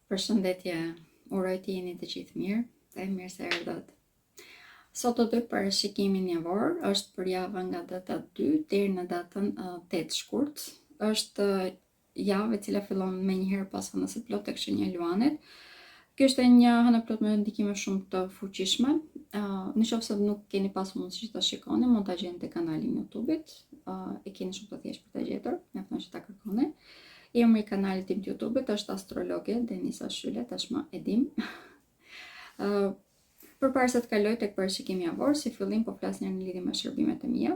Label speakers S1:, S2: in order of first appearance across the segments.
S1: Përshëndetje, uroj të jeni të gjithë mirë dhe mirë se erdhët. Sot do të për shikimin javor, është për javën nga data 2 deri në datën 8 shkurt. Është javë e cila fillon me njëherë pas hënës së plot tek shenja e Luanit. Kjo është një hënë plot me ndikime shumë të fuqishme. Në qoftë se nuk keni pasur mundësi ta shikoni, mund ta gjeni te kanali i YouTube-it. E keni shumë të thjeshtë për ta gjetur, mjafton që ta kërkoni. Emri i kanalit tim të YouTube-it është Astrologe Denisa Shylle, tashmë e dim. Përpara se të kaloj tek parashikimi javor, si fillim po flas një në lidhje me shërbimet e mia.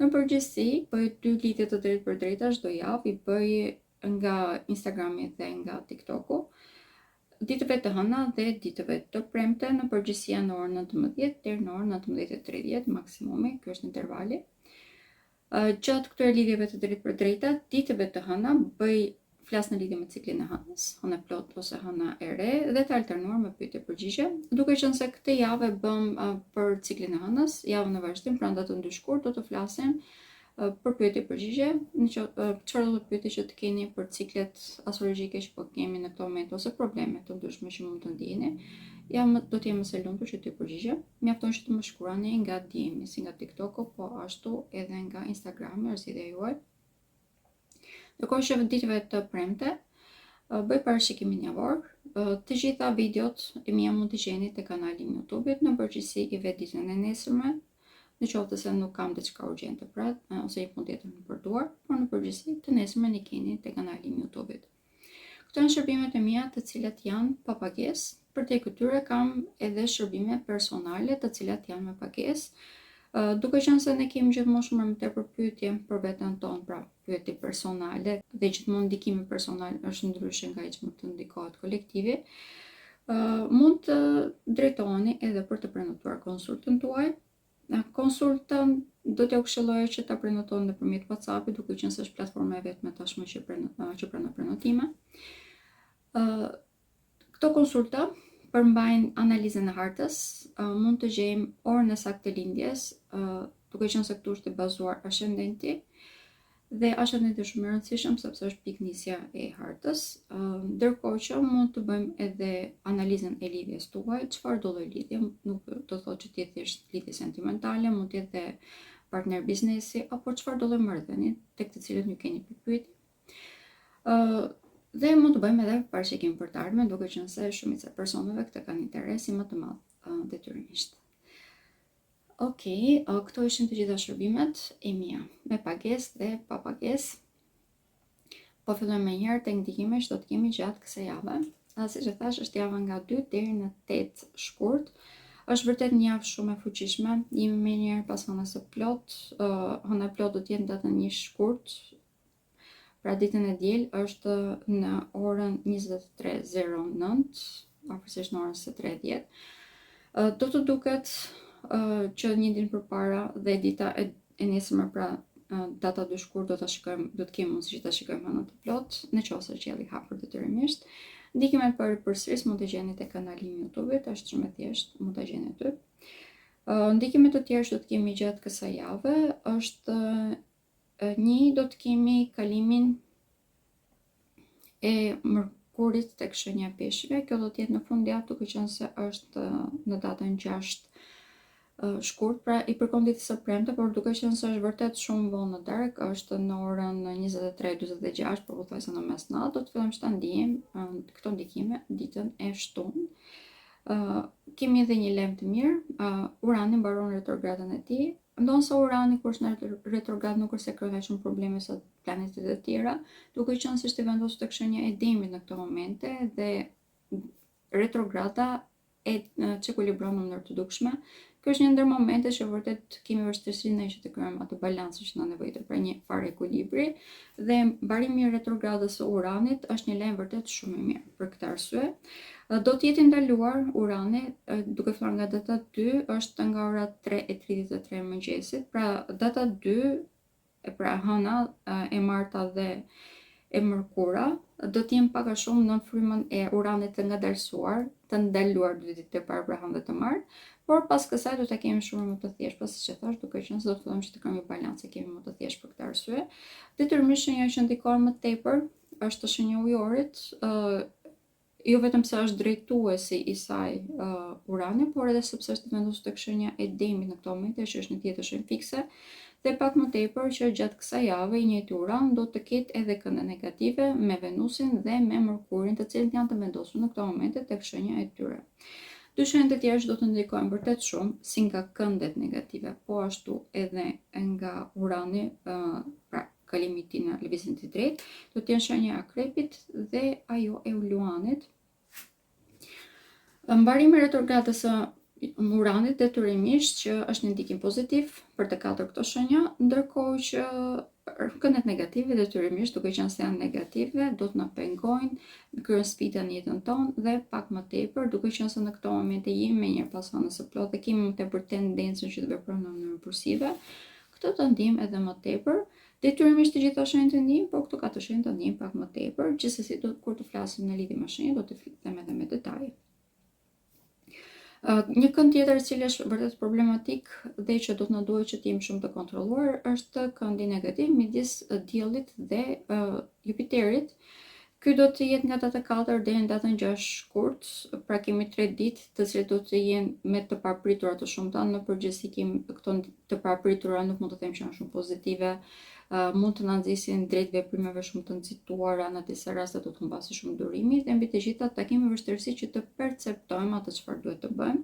S1: Në përgjithësi, bëj 2 lidhje të drejtë për drejta çdo javë, i bëj nga Instagrami dhe nga TikToku. Ditëve të hëna dhe ditëve të premte, në përgjithësi janë në orën 19 deri në orën 19:30 maksimumi, ky është intervali. Gjatë këtyre lidhjeve të drejtë për drejta, ditëve të hëna flas në lidhje me ciklin e hënës, hëna plot ose hëna e re, dhe të alternuar me pyetje përgjigje, duke qenë se këtë javë bëm për ciklin e hënës, javën e vazhdim, pra datën 2 shkurt do të flasim për pyetje përgjigje, çfarë do të pyetje që të keni për ciklet astrologjike që po kemi në këtë moment ose probleme të ndryshme që mund të ndjeni. Do të jem më së lumtur që t'ju përgjigjem. Mjafton që të më shkruani nga DM-i, si nga TikToku, po ashtu edhe nga Instagrami, është ideja juaj. Ndërkohë që ditëve të premte, bëj parashikimin javor. Të gjitha videot e mia mund t'i gjeni te kanali im YouTube-it, në përgjithësi i vet ditën e nesërme, në qoftë se nuk kam diçka urgjente pra, ose një punë tjetër në përduar, por në përgjithësi të nesërmen i keni te kanali im YouTube-it. Këto janë shërbimet e mia të cilat janë pa pagesë. Përtej këtyre kam edhe shërbime personale të cilat janë me pagesë. Duke qenë se ne kemi gjithmonë shumë më tepër pyetje për veten tonë, pra pyetje personale, dhe gjithmonë ndikimi personal është ndryshe nga që mund të ndikohet kolektivi, mund të drejtoheni edhe për të prenotuar konsultën tuaj. Konsultën do t'ju këshilloja që ta prenotoni nëpërmjet WhatsApp-it, duke qenë se është platforma e vetme tashmë që pranon prenotime. Këto konsulta përmbajnë analizën e hartës, mund të gjejmë orën e saktë të lindjes, duke qenë se këtu është i bazuar ascendenti, dhe ascendenti është shumë i rëndësishëm sepse është piknisja e hartës, ndërkohë që mund të bëjmë edhe analizën e lidhjes tuaj, çfarë do lloj lidhje, nuk do të thotë që të jetë thjesht lidhje sentimentale, mund të jetë partner biznesi apo çfarë do lloj marrëdhënie tek të cilët ju keni pyetje. Dhe mund të bëjmë edhe parashikim për të ardhmen, duke qenë se shumica e personave këtë kanë interesi më të madh detyrimisht. Okej, këto ishin të gjitha shërbimet e mia, me pagesë dhe pa pagesë. Po fillojmë me njëherë tek ndikimet që do të kemi gjatë kësaj jave. Siç e thash, është java nga 2 deri në 8 shkurt. Është vërtet një javë shumë e fuqishme. Jemi më njëherë pas hënës së plot. Hëna e plot do të jetë datën 1 shkurt. Pra ditën e diel është në orën 23:09, afërsisht në orën 3:10. Do të duket që një ditë përpara dhe dita e nesërme, pra data 2 shkurt, do të kemi mundësi që ta shikojmë hënën të plot, nëse qielli hapur detyrimisht. Ndikimet përsëris mund të gjeni te kanali im YouTube-it, është shumë e thjeshtë, mund ta gjeni aty. Ndikimet të tjerë që do të kemi gjatë kësaj jave është do të kemi kalimin e Mërkurit tek shenja e Peshqve. Kjo do të jetë në fundjavë, duke qenë se është në datën 6 shkurt, pra i përkon ditës së premte, por duke qenë se është vërtet shumë vonë në darkë, është në orën 23:46, pothuajse në mesnatë, do të fillojmë të ndijmë këto ndikime ditën e shtunë. Kemi edhe një lajm të mirë, Urani mbaron retrogradën e tij. Ndonse Urani kur është në retrograd nuk është se krijon shumë probleme sa planetet e tjera, duke qenë se është i vendosur tek shenja e Demit në këto momente dhe retrograda e çekuilibron në mënyrë të dukshme. Kjo është një ndër momentet që vërtet kemi vështirësinë që të krijojmë atë balancë që na nevojitet për një farë ekuilibri, dhe mbarimi i retrogradës së Uranit është një lajm vërtet shumë i mirë. Për këtë arsye, do të jetë ndaluar Urani, duke filluar nga data 2, është nga ora 3:33 e mëngjesit. Pra data 2, pra hëna e marta dhe e mërkura, do të jenë pak a shumë në frymën e Uranit të ngadalsuar, të ndaluar 2 ditë të parë, pra hënë dhe të martë, por pas kësaj do ta kemi shumë më të thjeshtë, pas siç e thash, duke qenë se do të fillojmë që të kemi balancë, kemi më të thjeshtë për këtë arsye. Detyrimisht shenja që ndikon më tepër është shenja e ujorit, jo vetëm se është drejtuesi i saj Urani, por edhe sepse është vendosur tek shenja e Demit në këtë moment, që është në tjetër shenjë fikse, dhe pak më tepër që gjatë kësaj jave i njëjti Uran do të ketë edhe kënde negative me Venusin dhe me Mërkurin, të cilët janë të vendosur në këtë moment tek shenja e tyre. Dy shenjat e tjerë që do të ndikojnë vërtet shumë, si nga këndet negative, po ashtu edhe nga Urani, pra kalimi i tij në lëvizjen e drejtë, do të jenë shenja e Akrepit dhe ajo e Luanit. Mbarimi retrogradës së Uranit detyrimisht që është një ndikim pozitiv për të katër këto shenja, ndërkohë që këndet negative detyrimisht, duke qenë se janë negative, do të na pengojnë kryen sfida në jetën tonë dhe pak më tepër, duke qenë se në këto momente jemi me një pas anës së plotë dhe kemi më tepër tendencën që të veprojmë në mënyrë impulsive, këtë të ndijmë edhe më tepër. Detyrimisht të gjitha shenjat të ndijmë, por këto katër shenjë të ndijmë pak më tepër, gjithsesi kur të flasim në lidhje me shenjat, do të them edhe me detaje. Një kënd tjetër i cili është vërtet problematik dhe që do të na duhet që të jemi shumë të kontrolluar është këndi negativ midis Diellit dhe Jupiterit. Ky do të jetë nga data 4 deri në datën 6 shkurt, pra kemi 3 ditë të cilat do të jenë me të papritura të shumta. Në përgjithësi kemi këto të papritura, nuk mund të them që janë shumë pozitive, mund të na nxisin drejt veprimeve shumë të nxituara, në disa raste do të humbasi shumë durimi dhe mbi të gjitha ta kemi vështirësi që të perceptojmë atë çfarë duhet të bëjmë.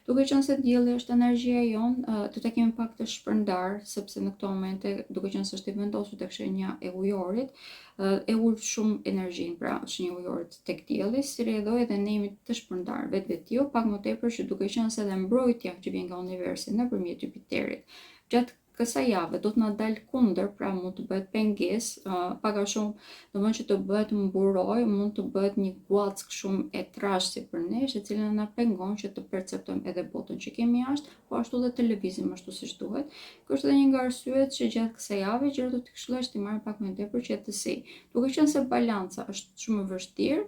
S1: Duke qenë se dielli është energjia jonë, do ta kemi pak të shpërndar, sepse në këto momente, duke qenë se është i vendosur tek shenja e ujorit, e ul shumë energjinë, pra shenja e ujorit tek dielli, si rrjedhoi edhe ne jemi të shpërndar vetvetiu, pak më tepër që duke qenë se edhe mbrojtja që vjen nga universi nëpërmjet Jupiterit gjatë kësaj jave do të na dalë kundër, pra mund të bëhet pengesë, pak a shumë, domethënë që të bëhet mburoj, mund të bëhet një guack shumë e trashë si për nesh, e cila na pengon që të perceptojmë edhe botën që kemi jashtë, po ashtu dhe të lëvizim ashtu siç duhet. Kjo është edhe një nga arsyet që gjatë kësaj jave gjërat do të këshilloj të marrim pak më tepër qetësi. Duke qenë se balanca është shumë e vështirë,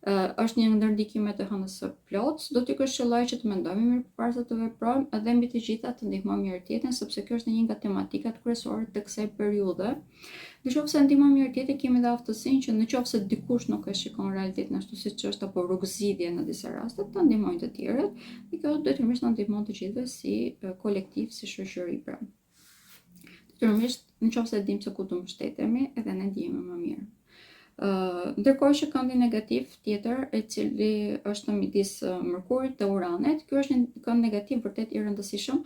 S1: është një ndër ndikimet e hënës së plotë, do t'ju këshilloj që të mendojmë mirë përpara se të veprojmë dhe mbi të gjitha të ndihmojmë njëri tjetrin, sepse kjo është një nga tematikat kryesore të kësaj periudhe. Nëse ndihmojmë njëri tjetrin, kemi dhe aftësinë që nëse dikush nuk e shikon realitetin ashtu siç është apo rrugëzidhje në disa raste, ta ndihmojnë të tjerët, dhe kjo detyrimisht na ndihmon të gjithëve si kolektiv, si shoqëri pra. Detyrimisht nëse dimë se ku do mbështetemi, edhe ne ndihemi më mirë. Ndërkohë që këndi negativ tjetër, i cili është midis Mërkurit dhe Uranit, ky është një kënd negativ vërtet i rëndësishëm,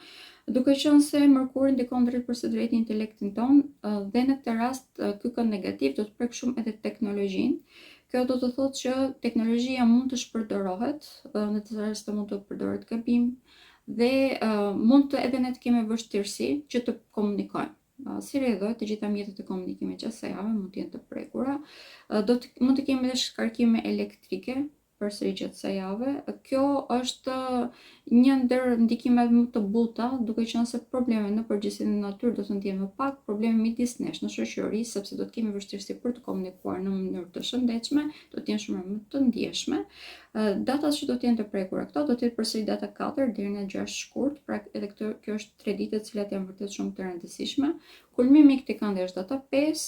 S1: duke qenë se Mërkuri ndikon drejt intelektin ton, dhe në këtë rast ky kënd negativ do të prek shumë edhe teknologjinë. Kjo do të thotë që teknologjia mund të shpërdoret, në të raste mund të përdoret gabim dhe mund të edhe ne të kemi vështirësi që të komunikojmë. Si rrjedhoj, të gjitha mjetet e komunikimit gjatë kësaj jave mund të jenë të prekura. Mund të kemi edhe shkarkime elektrike përsëri gjatë kësaj jave. Kjo është një ndër ndikimet më të buta, duke qenë se problemet në përgjithësi në natyrë do të ndjehen më pak, probleme midis nesh në shoqëri, sepse do të kemi vështirësi për të komunikuar në mënyrë të shëndetshme, do të jenë shumë më të ndjeshme. Datat që do të jenë të prekura këto do të jetë përsëri data 4 deri në 6 shkurt, pra edhe kjo është 3 ditë të cilat janë vërtet shumë të rëndësishme. Kulmimi i këtij këndi është data 5,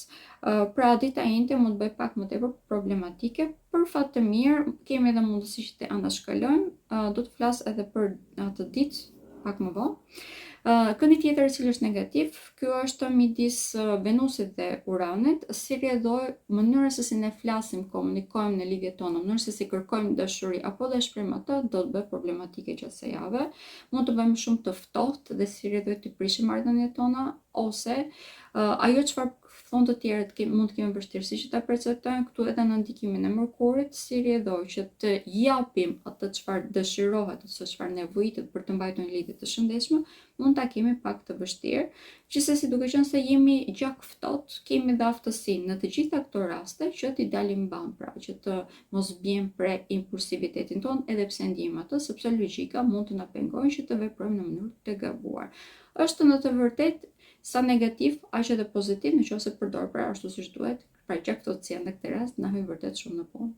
S1: pra dita njëjtë mund të bëj pak më tepër problematike. Për fat të mirë, kemi edhe mundësi që të anashkalojmë, do të flas edhe për atë ditë pak më vonë. Këndi tjetër i cili është negativ, ky është midis Venusit dhe Uranit, si rrjedhoi mënyra se si ne flasim, komunikojmë në lidhjet tona, mënyra se si kërkojmë dashuri apo dhe shprehim atë, do të bëhet problematike gjatë kësaj jave. Mund të bëjmë shumë të ftohtë dhe si rrjedhoi të prishim marrëdhëniet tona, ose ajo çfarë thonë të tjerët mund të kemi vështirësi që ta perceptojmë, këtu edhe në ndikimin e Mërkurit, si rrjedhoi që të japim atë çfarë dëshirohet ose çfarë nevojitet për të mbajtur një lidhje të shëndetshme, mund ta kemi pak të vështirë. Gjithsesi, duke qenë se jemi gjak ftohtë, kemi dhe aftësinë në të gjitha këto raste që t'i dalim mban, pra që të mos bjem pre impulsivitetin ton, edhe pse ndjejmë atë, sepse logjika mund të na pengojë që të veprojmë në mënyrë të gabuar. Është në të vërtetë sa negativ, aq edhe pozitiv, nëse përdor pra ashtu siç duhet, pra gjak këto të në këtë rast na hyjnë vërtet shumë në punë.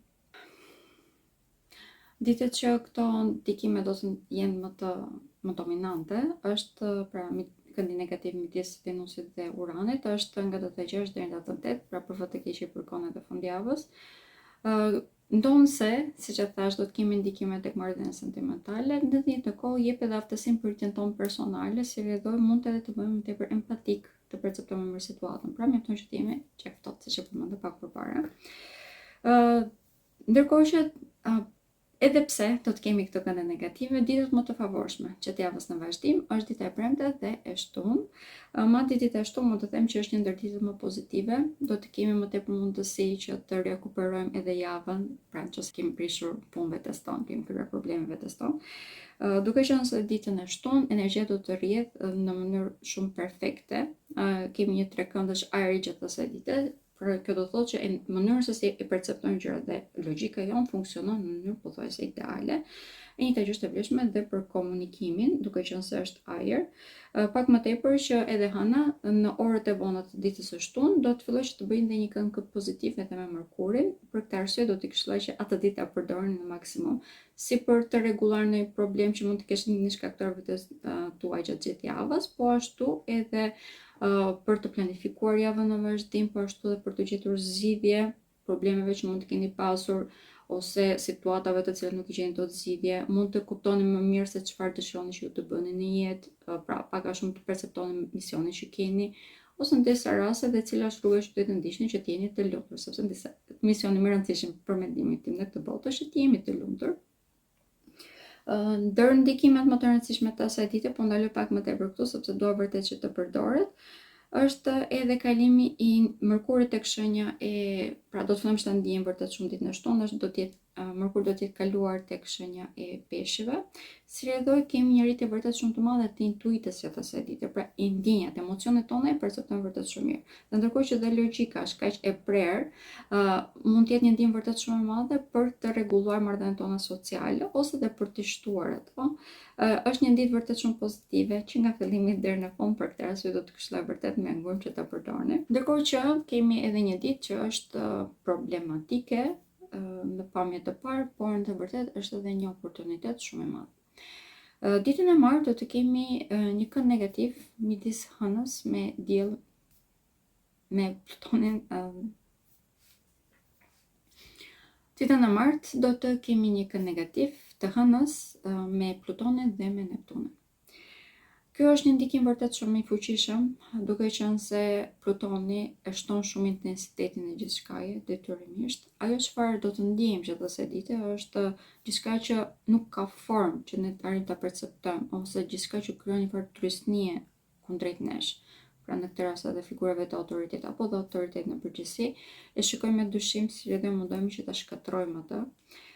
S1: Ditët që këto ndikime do të jenë më dominante, është pra këndi negativ midis Venusit dhe Uranit, është nga data 6 deri në datën 8, pra për fat të keq i përkon edhe fundjavës. Ndonë se, si që thash, do të kemi ndikime tek marrëdhëniet sentimentale, në të njëjtën kohë jep edhe aftësinë për rritjen tonë personale, si rrjedhoj mund edhe të bëjmë më tepër empatik, të perceptojmë më mirë situatën. Pra mjafton që të jemi qek ftohtë, siç e përmendëm pak përpara. Ndërkohë që edhe pse do të kemi këto kënde negative, ditët më të favorshme që të javës në vazhdim është dita e premte dhe e shtunë. Madje dita e shtunë mund të them që është një ndër ditët më pozitive, do të kemi më tepër mundësi që të rekuperojmë edhe javën, pra nëse kemi prishur punë vetes tonë, kemi kryer probleme vetes tonë. Duke qenë se ditën e shtunë energjia do të rrjedh në mënyrë shumë perfekte. Kemi një trekëndësh ajri gjatë asaj dite. Por kjo do të thotë që në mënyrën se si e perceptojmë gjërat dhe logjika jonë funksionon në mënyrë pothuajse ideale. E njëjta gjë është e vlefshme dhe për komunikimin, duke qenë se është ajër. Pak më tepër që edhe hëna në orët e vona të ditës së shtunë do të fillojë të bëjë një këngë pozitiv edhe me Merkurin. Për këtë arsye do t'i këshilloj që atë ditë ta përdorin në maksimum, si për të rregulluar një problem që mund të kesh një shkaktor vetes tuaj gjatë gjithë javës, po ashtu edhe për të planifikuar javën në vazhdim, po ashtu edhe për të gjetur zgjidhje problemeve që mund të keni pasur ose situatave të cilat nuk i gjeni dot zgjidhje, mund të kuptoni më mirë se çfarë dëshironi që ju të bëni në jetë, pra pak a shumë të perceptoni misionin që keni, ose në disa raste dhe cila është rruga që duhet të ndiqni që të jeni të lumtur, sepse në disa misioni më i rëndësishëm për mendimin tim në këtë botë është që të jemi të lumtur. Ndër ndikimet më të rëndësishme të asaj dite, po ndaloj pak më tepër këtu sepse dua vërtet që të përdoret, është edhe kalimi i Merkurit tek shenja e, pra do të fillojmë të ndiejmë vërtet shumë ditën e shtunë, do të jetë Merkuri do të jetë kaluar tek shenja e Peshqve. Si rrjedhoj kemi një rritje vërtet shumë të madhe të intuitës gjatë asaj dite, pra i ndjenjat, emocionet tona e perceptojmë vërtet shumë mirë. Dhe ndërkohë që dhe logjika është kaq e prerë, mund të jetë një ndjenjë vërtet shumë e madhe për të rregulluar marrëdhëniet tona sociale ose edhe për të shtuar ato. Është një ditë vërtet shumë pozitive që nga fillimi deri në fund, për këtë arsye do të këshilloj vërtet me ngurëm që ta përdorni. Ndërkohë që kemi edhe një ditë që është problematike në pamje të parë, por në të vërtetë është edhe një oportunitet shumë i madh. Ditën e martë do të kemi një kënd negativ midis hënës me diell me Plutonin. Ditën e martë do të kemi një kënd negativ të hënës me Plutonin dhe me Neptunin. Kjo është një ndikim vërtet shumë i fuqishëm, duke qenë se Plutoni e shton shumë intensitetin e gjithçkaje detyrimisht. Ajo çfarë do të ndjejmë gjatë asaj dite është gjithçka që nuk ka formë që ne të arrijmë ta perceptojmë, ose gjithçka që krijon një farë trysnie kundrejt nesh. Pra në këtë rast edhe figurave të autoritetit apo dhe autoritet në përgjithësi, e shikojmë me dyshim si edhe mundojmë që ta shkatrojmë atë.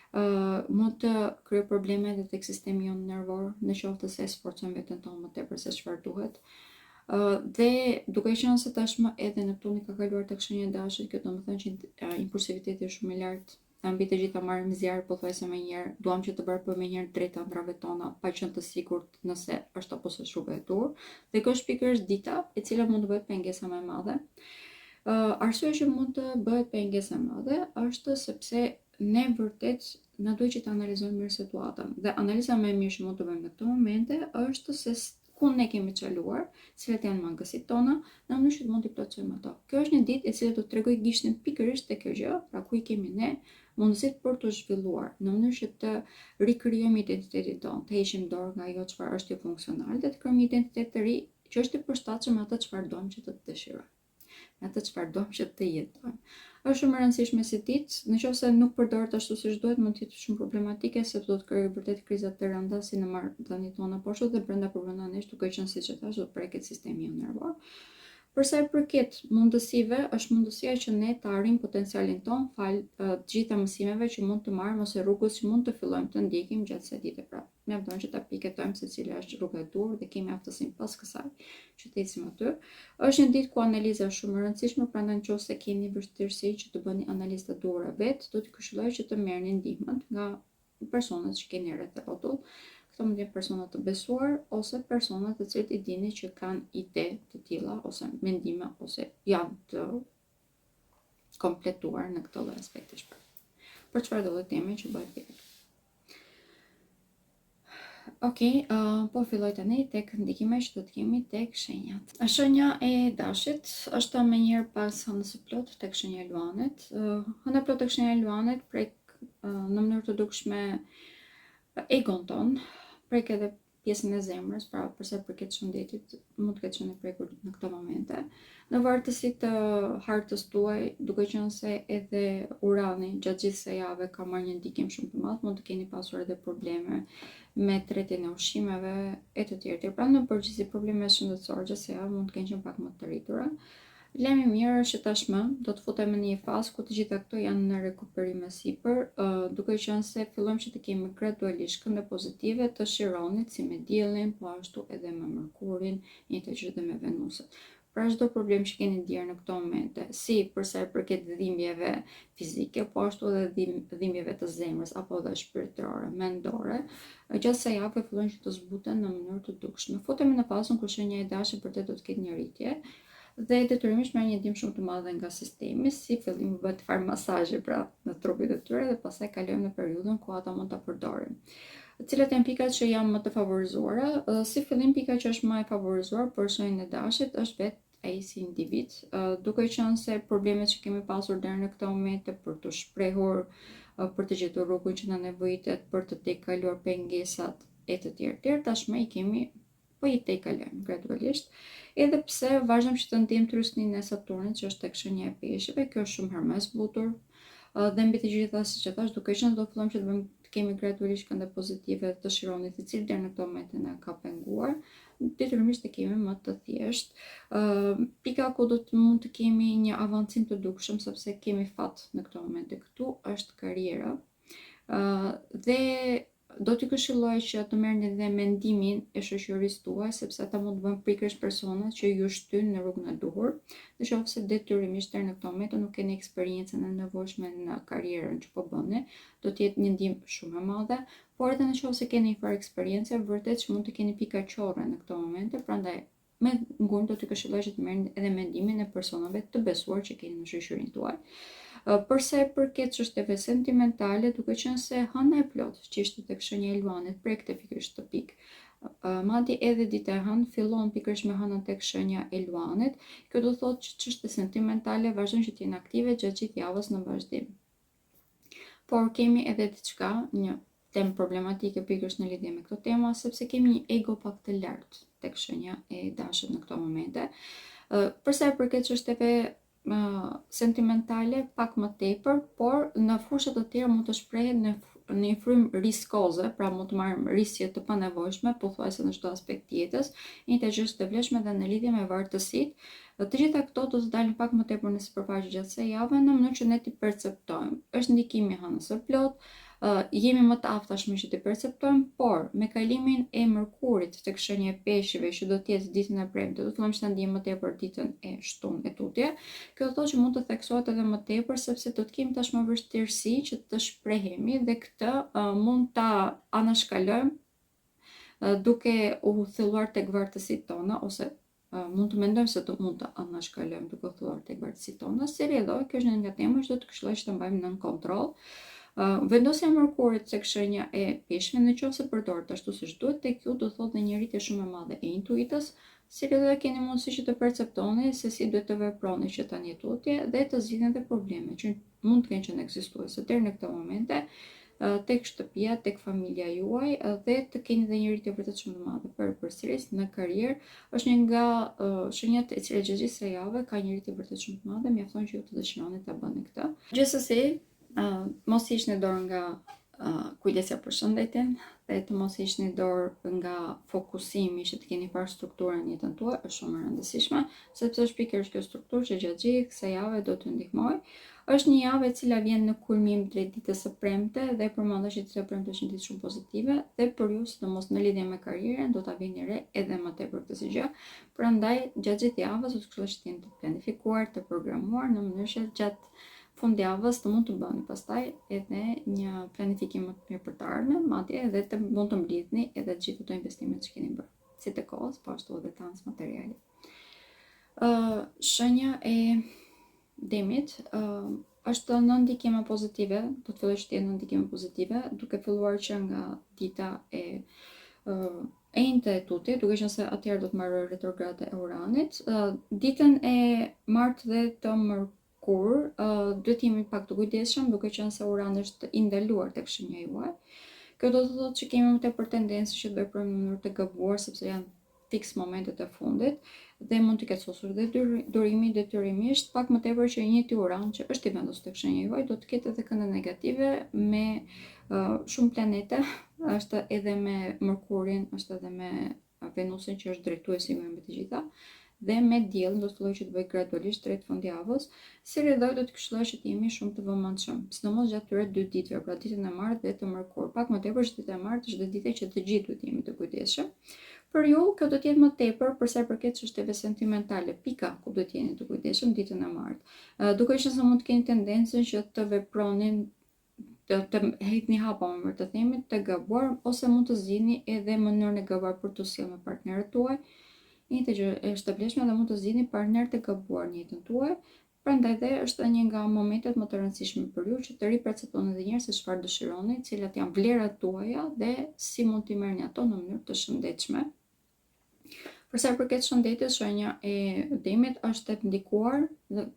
S1: Mund të krijojë probleme edhe tek sistemi jonë nervor, në qoftë se sforcojmë veten tonë më tepër se çfarë duhet. Dhe duke qenë se tashmë edhe Neptuni ka kaluar tek shenja e Dashit, kjo do të thonë që impulsiviteti është shumë i lartë. Mbi të gjitha marrim zjarr pothuajse më njëherë, duam që të bërpojmë më njëherë drejt ëndrave tona, pa qenë të sigurt nëse është apo s'është rruga e dur. Dhe kjo është pikërisht dita e cila mund të bëhet pengesa më e madhe. Arsyeja që mund të bëhet pengesa më e madhe është sepse ne vërtet na duhet që të analizojmë mirë situatën. Dhe analiza më e mirë që mund të bëjmë në këto momente është se ku ne kemi çaluar, cilat janë mangësitë tona, në mënyrë që të mund të plotësojmë ato. Kjo është një ditë e cila do të tregoj gishtin pikërisht te kjo gjë, pra ku i kemi ne mundësitë për të zhvilluar, në mënyrë që të rikrijojmë identitetin tonë, të heqim dorë nga ajo çfarë është jo funksional dhe të krijojmë një identitet të ri që është i përshtatshëm me atë çfarë doim që të dëshirojmë, me atë çfarë doim që të jetojmë. Është shumë e rëndësishme si ditë, nëse nuk përdoret ashtu siç duhet, mund të jetë shumë problematike sepse do të krijojë vërtet kriza të rënda si në marrëdhëniet tona, por ashtu edhe brenda nesh, duke qenë siç e thash, do të preket sistemi jonë nervor. Për sa i përket mundësive, është mundësia që ne të arrijmë potencialin ton fal të gjitha mësimeve që mund të marrim ose rrugës që mund të fillojmë të ndjekim gjatë kësaj dite. Pra, mjafton që ta piketojmë se cila është rruga e dur dhe kemi aftësinë pas kësaj që të ecim aty. Është një ditë ku analiza është shumë e rëndësishme, prandaj nëse keni vështirësi që të bëni analizë të dhura vetë, do t'ju këshilloj që të merrni ndihmën nga personat që keni rreth rrotull. Këto mund të jenë persona të besuar ose persona të cilët i dini që kanë ide të tilla ose mendime ose janë të kompletuar në këto lloj aspektesh. Për çfarë do të themi që bëhet tjetër. Okej, po filloj tani tek ndikimet që do të kemi tek shenjat. Shenja e Dashit është më njëherë pas hënës së plot tek shenja e Luanit. Hëna plot tek shenja e Luanit prek në mënyrë të dukshme egon ton, prek edhe pjesën e zemrës, pra përsa përket shëndetit, mund të ketë qenë e prekur në këto momente. Në vartësi të hartës tuaj, duke qenë se edhe urani gjatë gjithë kësaj jave ka marrë një ndikim shumë të madh, mund të keni pasur edhe probleme me tretjen e ushqimeve e të tjerë. Pra në përgjithësi probleme shëndetësore gjatë kësaj jave mund të kenë qenë pak më të rritura. Lajmi i mirë është që tashmë do të futemi në një fazë ku të gjitha këto janë në rekuperim e sipër, duke qenë se fillojmë që të kemi gradualisht kënde pozitive të Chironit, si me diellin, po ashtu edhe me Merkurin, njëjtë gjë edhe me Venusin. Pra çdo problem që keni ndier në këto momente, si përsa i përket dhimbjeve fizike, po ashtu edhe dhimbjeve të zemrës apo edhe shpirtërore, mendore, gjatë kësaj jave fillojnë që të zbuten në mënyrë të dukshme. Futemi në fazën ku shenja e dashur vërtet do të ketë një rritje dhe detyrimisht merr një ndihmë shumë të madhe nga sistemi, si fillim bëhet fare masazhe pra në trupin e tyre dhe pastaj kalojmë në periudhën ku ata mund ta përdorin. Cilat janë pikat që janë më të favorizuara? Si fillim, pika që është më e favorizuar për shenjën e dashit është vetë ai si individ, duke qenë se problemet që kemi pasur deri në këtë moment për të shprehur, për të gjetur rrugën që na nevojitet, për të tejkaluar pengesat e të tjerë, tashmë i kemi po i tejkalojmë gradualisht, edhe pse vazhdojmë që të ndjejmë trysninë e Saturnit që është tek shenja e peshqve, kjo është shumë herë më e zbutur, dhe mbi të gjitha, siç e thash, duke qenë do të fillojmë që të kemi gradualisht kënde pozitive të Chironit, i cili deri në këtë moment na ka penguar, detyrimisht të kemi më të thjesht. Pika ku do të mund të kemi një avancim të dukshëm, sepse kemi fat në këtë moment këtu, është karriera, dhe do t'i këshilloj që të merrni edhe mendimin e shoqërisë tuaj, sepse ata mund të bëjnë prikësh persona që ju shtyn në rrugën e duhur, nëse detyrimisht deri në këtë moment nuk keni eksperiencën e nevojshme në karrierën që po bëni, do të jetë një ndihmë shumë e madhe, por edhe nëse keni një farë eksperiencë, vërtet që mund të keni pika qorre në këto momente, prandaj me ngurë do t'i këshilloj që të merrni edhe mendimin e personave të besuar që keni në shoqërinë tuaj. Përsa i përket çështjeve sentimentale, duke qenë se hëna e plotë që ishte tek shenja e Luanit prekte pikërisht të pikë. Madje edhe dita e hënë fillon pikërisht me hënën tek shenja e Luanit. Kjo do thotë që çështjet sentimentale vazhdojnë që të jenë aktive gjatë gjithë javës në vazhdim. Por kemi edhe diçka, një temë problematike pikërisht në lidhje me këtë temë, sepse kemi një ego pak të lartë tek shenja e dashit në këto momente. Përsa i përket çështjeve sentimentale pak më tepër, por në fusha të tjera mund të shprehet në një frymë riskoze, pra mund të marrim riske të panevojshme, pothuajse në çdo aspekt të jetës, njëjtë gjë është e vlefshme edhe në lidhje me vartësitë. Të gjitha këto do të dalin pak më tepër në sipërfaqe gjatë kësaj jave në mënyrë që ne t'i perceptojmë. Është ndikimi i hënës së plotë, jemi më të aftë tashmë që t'i perceptojmë, por me kalimin e Merkurit tek shenja e peshqve që do të jetë ditën e premte, do të fillojmë që ta ndjejmë më tepër ditën e shtunë e tutje. Kjo do të thotë që mund të theksohet edhe më tepër, sepse do të kemi tashmë vështirësi që të shprehemi dhe këtë mund ta anashkalojmë duke u thelluar tek vartësitë tona, ose mund të mendojmë se mund të anashkalojmë duke u thelluar tek vartësitë tona. Si rrjedhoj, kjo është një nga temat që do të këshilloj që të mbajmë nën kontroll. Vendosja e Merkurit tek shenja e peshqve, nëse përdoret ashtu siç duhet, tek ju do thotë një rritje shumë e madhe e intuitës, si edhe keni mundësi që të perceptoni se si duhet të veproni që tani tutje dhe të zgjidhni edhe probleme që mund të kenë qenë ekzistuese deri në këtë momente tek shtëpia, tek familja juaj, dhe të keni edhe një rritje vërtet shumë të madhe për përsëris në karrierë. Është një nga shenjat e cilat gjatë gjithë kësaj jave ka një rritje vërtet shumë të madhe, mjafton që ju të dëshironi ta bëni këtë. Gjithsesi, mos hiqni dorë nga kujdesja për shëndetin dhe të mos hiqni dorë nga fokusimi që të keni parë strukturën në jetën tuaj, është shumë e rëndësishme, sepse është pikërisht kjo strukturë që gjatë gjithë kësaj jave do t'ju ndihmojë. Është një javë e cila vjen në kulmim drejt ditës së premte dhe përmendosh që dita e premte është një ditë shumë pozitive dhe për ju, sidomos në lidhje me karrierën, do ta vini re edhe më tepër këtë gjë. Prandaj gjatë gjithë javës do të këshilloj që të jeni të planifikuar, të programuar në mënyrë që gjatë fundjavës të mund të bëni pastaj edhe një planifikim më të mirë për të ardhmen, madje edhe të mund të mblidhni edhe të gjitha ato investimet që keni bërë, si të kohës, po ashtu edhe të anës materiali. Shenja e Demit është në ndikime pozitive, do të filloj që të jenë në ndikime pozitive, duke filluar që nga dita e njëjtë e tutit, duke qenë se atëherë do të marrë retrograde e Uranit, ditën e martë dhe të Mërkur, duhet jemi pak të kujdesshëm, duke qenë se Urani është i ndaluar tek shenja juaj. Kjo do të thotë që kemi më tepër tendencë që të veprojmë në mënyrë të gabuar sepse janë fiks momentet e fundit dhe mund të keqësosur dhe durimi detyrimisht pak më tepër që njëti Uran që është i vendosur tek shenja juaj do të ketë edhe këndë negative me shumë planete, është edhe me Mërkurin, është edhe me Venusin që është drejtuesi me të gjitha, dhe me diellin do të fillojë që të bëj gradualisht drejt fundjavës, si rrjedhoj do të këshilloj që të jemi shumë të vëmendshëm, sidomos gjatë këtyre 2 ditëve, pra ditën e martë dhe të Mërkur. Pak më tepër ditën e martë është ditë që të gjithë duhet jemi të kujdesshëm. Për ju, kjo do të jetë më tepër për sa i përket çështjeve sentimentale, pika ku do të jeni të kujdesshëm ditën e martë. Duke qenë se mund të keni tendencën që të vepronin të heqni hapa më të themi të gabuar ose mund të zgjidhni edhe mënyrën e gabuar për të sjellë me partnerët tuaj. Njëjtë gjë është e vlefshme dhe mund të zgjidhni partner të gabuar në jetën tuaj. Prandaj dhe është një nga momentet më të rëndësishme për ju që të riperceptoni edhe një herë se çfarë dëshironi, cilat janë vlerat tuaja dhe si mund t'i merrni ato në mënyrë të shëndetshme. Për sa i përket shëndetjes, shenja e Demit është e ndikuar,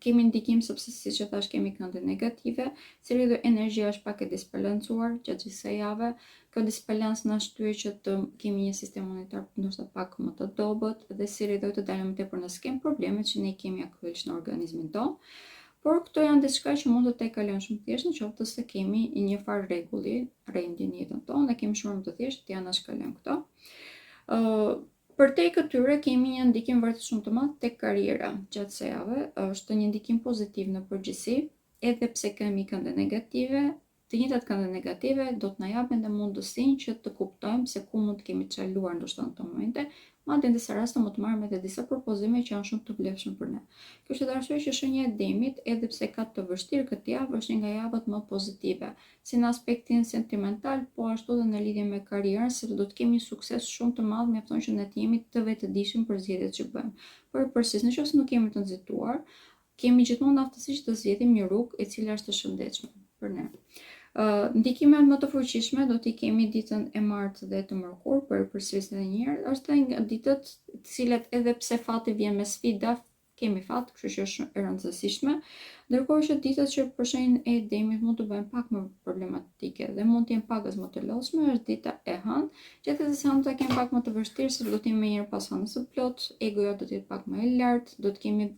S1: kemi ndikim sepse siç e thash kemi këndë negative, si rrjedhë energjia është pak e disbalancuar gjatë gjithë së jave. Kjo disbalancë na shtyje që të kemi një sistem imunitar ndoshta pak më të dobët dhe si rrjedhoj të dalim më tepër në skem problemet që ne kemi aktualisht në organizmin tonë. Por këto janë diçka që mund të tejkalojnë shumë thjesht nëse se kemi një farë rregulli, rendin në jetën tonë dhe kemi shumë më të thjeshtë të janë shkalojmë këto. Përtej këtyre kemi një ndikim vërtet shumë të madh tek kariera gjatë së javë, është një ndikim pozitiv në përgjithësi, edhe pse kemi këndë negative, të njëjtat këndë negative do të na japin dhe mundësinë që të kuptojmë se ku mund të kemi çaluar ndoshta në këto momente, madje në disa raste mund të marrim edhe disa propozime që janë shumë të vlefshëm për ne. Kjo është arsye që shenja e Demit, edhe pse ka të vështirë këtë javë, është një nga javët më pozitive, si në aspektin sentimental, po ashtu edhe në lidhje me karrierën, sepse do të kemi sukses shumë të madh, mjafton që ne të jemi të vetëdijshëm për zgjedhjet që bëjmë. Por përsis, nëse nuk jemi të nxituar, kemi gjithmonë aftësi që të zgjedhim një rrugë e cila është e shëndetshme për ne. Ndikimet më të fuqishme do t'i kemi ditën e martë dhe të Mërkur, për përsërisje edhe një herë, është nga ditët të cilat edhe pse fati vjen me sfida, kemi fat, kështu që është e rëndësishme, ndërkohë që ditët që për shenjën e Demit mund të bëhen pak më problematike dhe mund të jenë pak më të lodhshme është dita e hënë, gjithsesi se hënë ta kemi pak më të vështirë se do të jemi më herë pas hënës së plot, egoja do të jetë pak më e lartë, do të kemi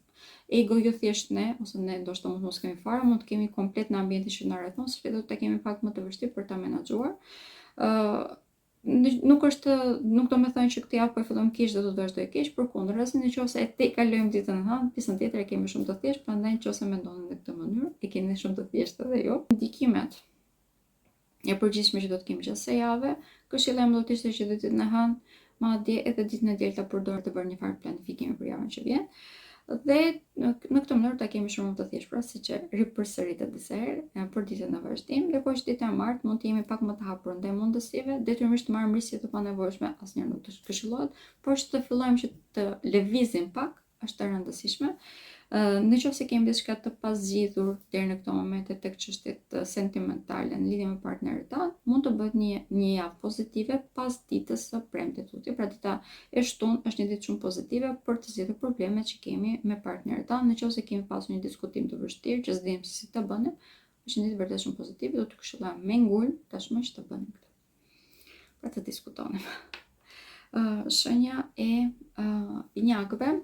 S1: ego jo thjesht ne, ose ne ndoshta mund mos kemi fare, mund të kemi komplet në ambientin që na rrethon, sepse do të kemi pak më të vështirë për ta menaxhuar. Nuk do të thonë që këtë javë po e fillojmë keq dhe do të vazhdoj keq, përkundërsa nëse e tejkalojmë ditën e hënë, pjesën tjetër e kemi shumë të thjeshtë, prandaj nëse mendoni në këtë mënyrë, e keni shumë të thjeshtë edhe ju. Ndikimet e përgjithshme që do të kemi gjatë së javë, këshilla ime do të ishte që ditën e hënë, madje edhe ditën e dielta përdor të bërë një farë planifikimi për javën që vjen. Dhe në këtë mënyrë ta kemi shumë të thjeshtë, pra siç e ripërsëritet disa herë për ditën e vazhdim, ndërkohë që dita e martë mund të jemi pak më të hapur ndaj mundësive, detyrimisht të marrim risike të panevojshme, asnjëherë nuk të këshillohet, por që të fillojmë që të lëvizim pak është e rëndësishme. Nëse kemi diçka të pazgjidhur deri në këto momente tek çështjet sentimentale në lidhje me partnerin tan, mund të bëhet një javë pozitive pas ditës së premte tutje. Pra dita e shtunë është një ditë shumë pozitive për të zgjidhur problemet që kemi me partnerin tan. Nëse kemi pasur një diskutim të vështirë që s'dim se si ta bënim, është një ditë vërtet shumë pozitive, do të këshilloj me ngul tashmë që të bënim këtë. Pra të diskutonim. Shenja e Injakëve.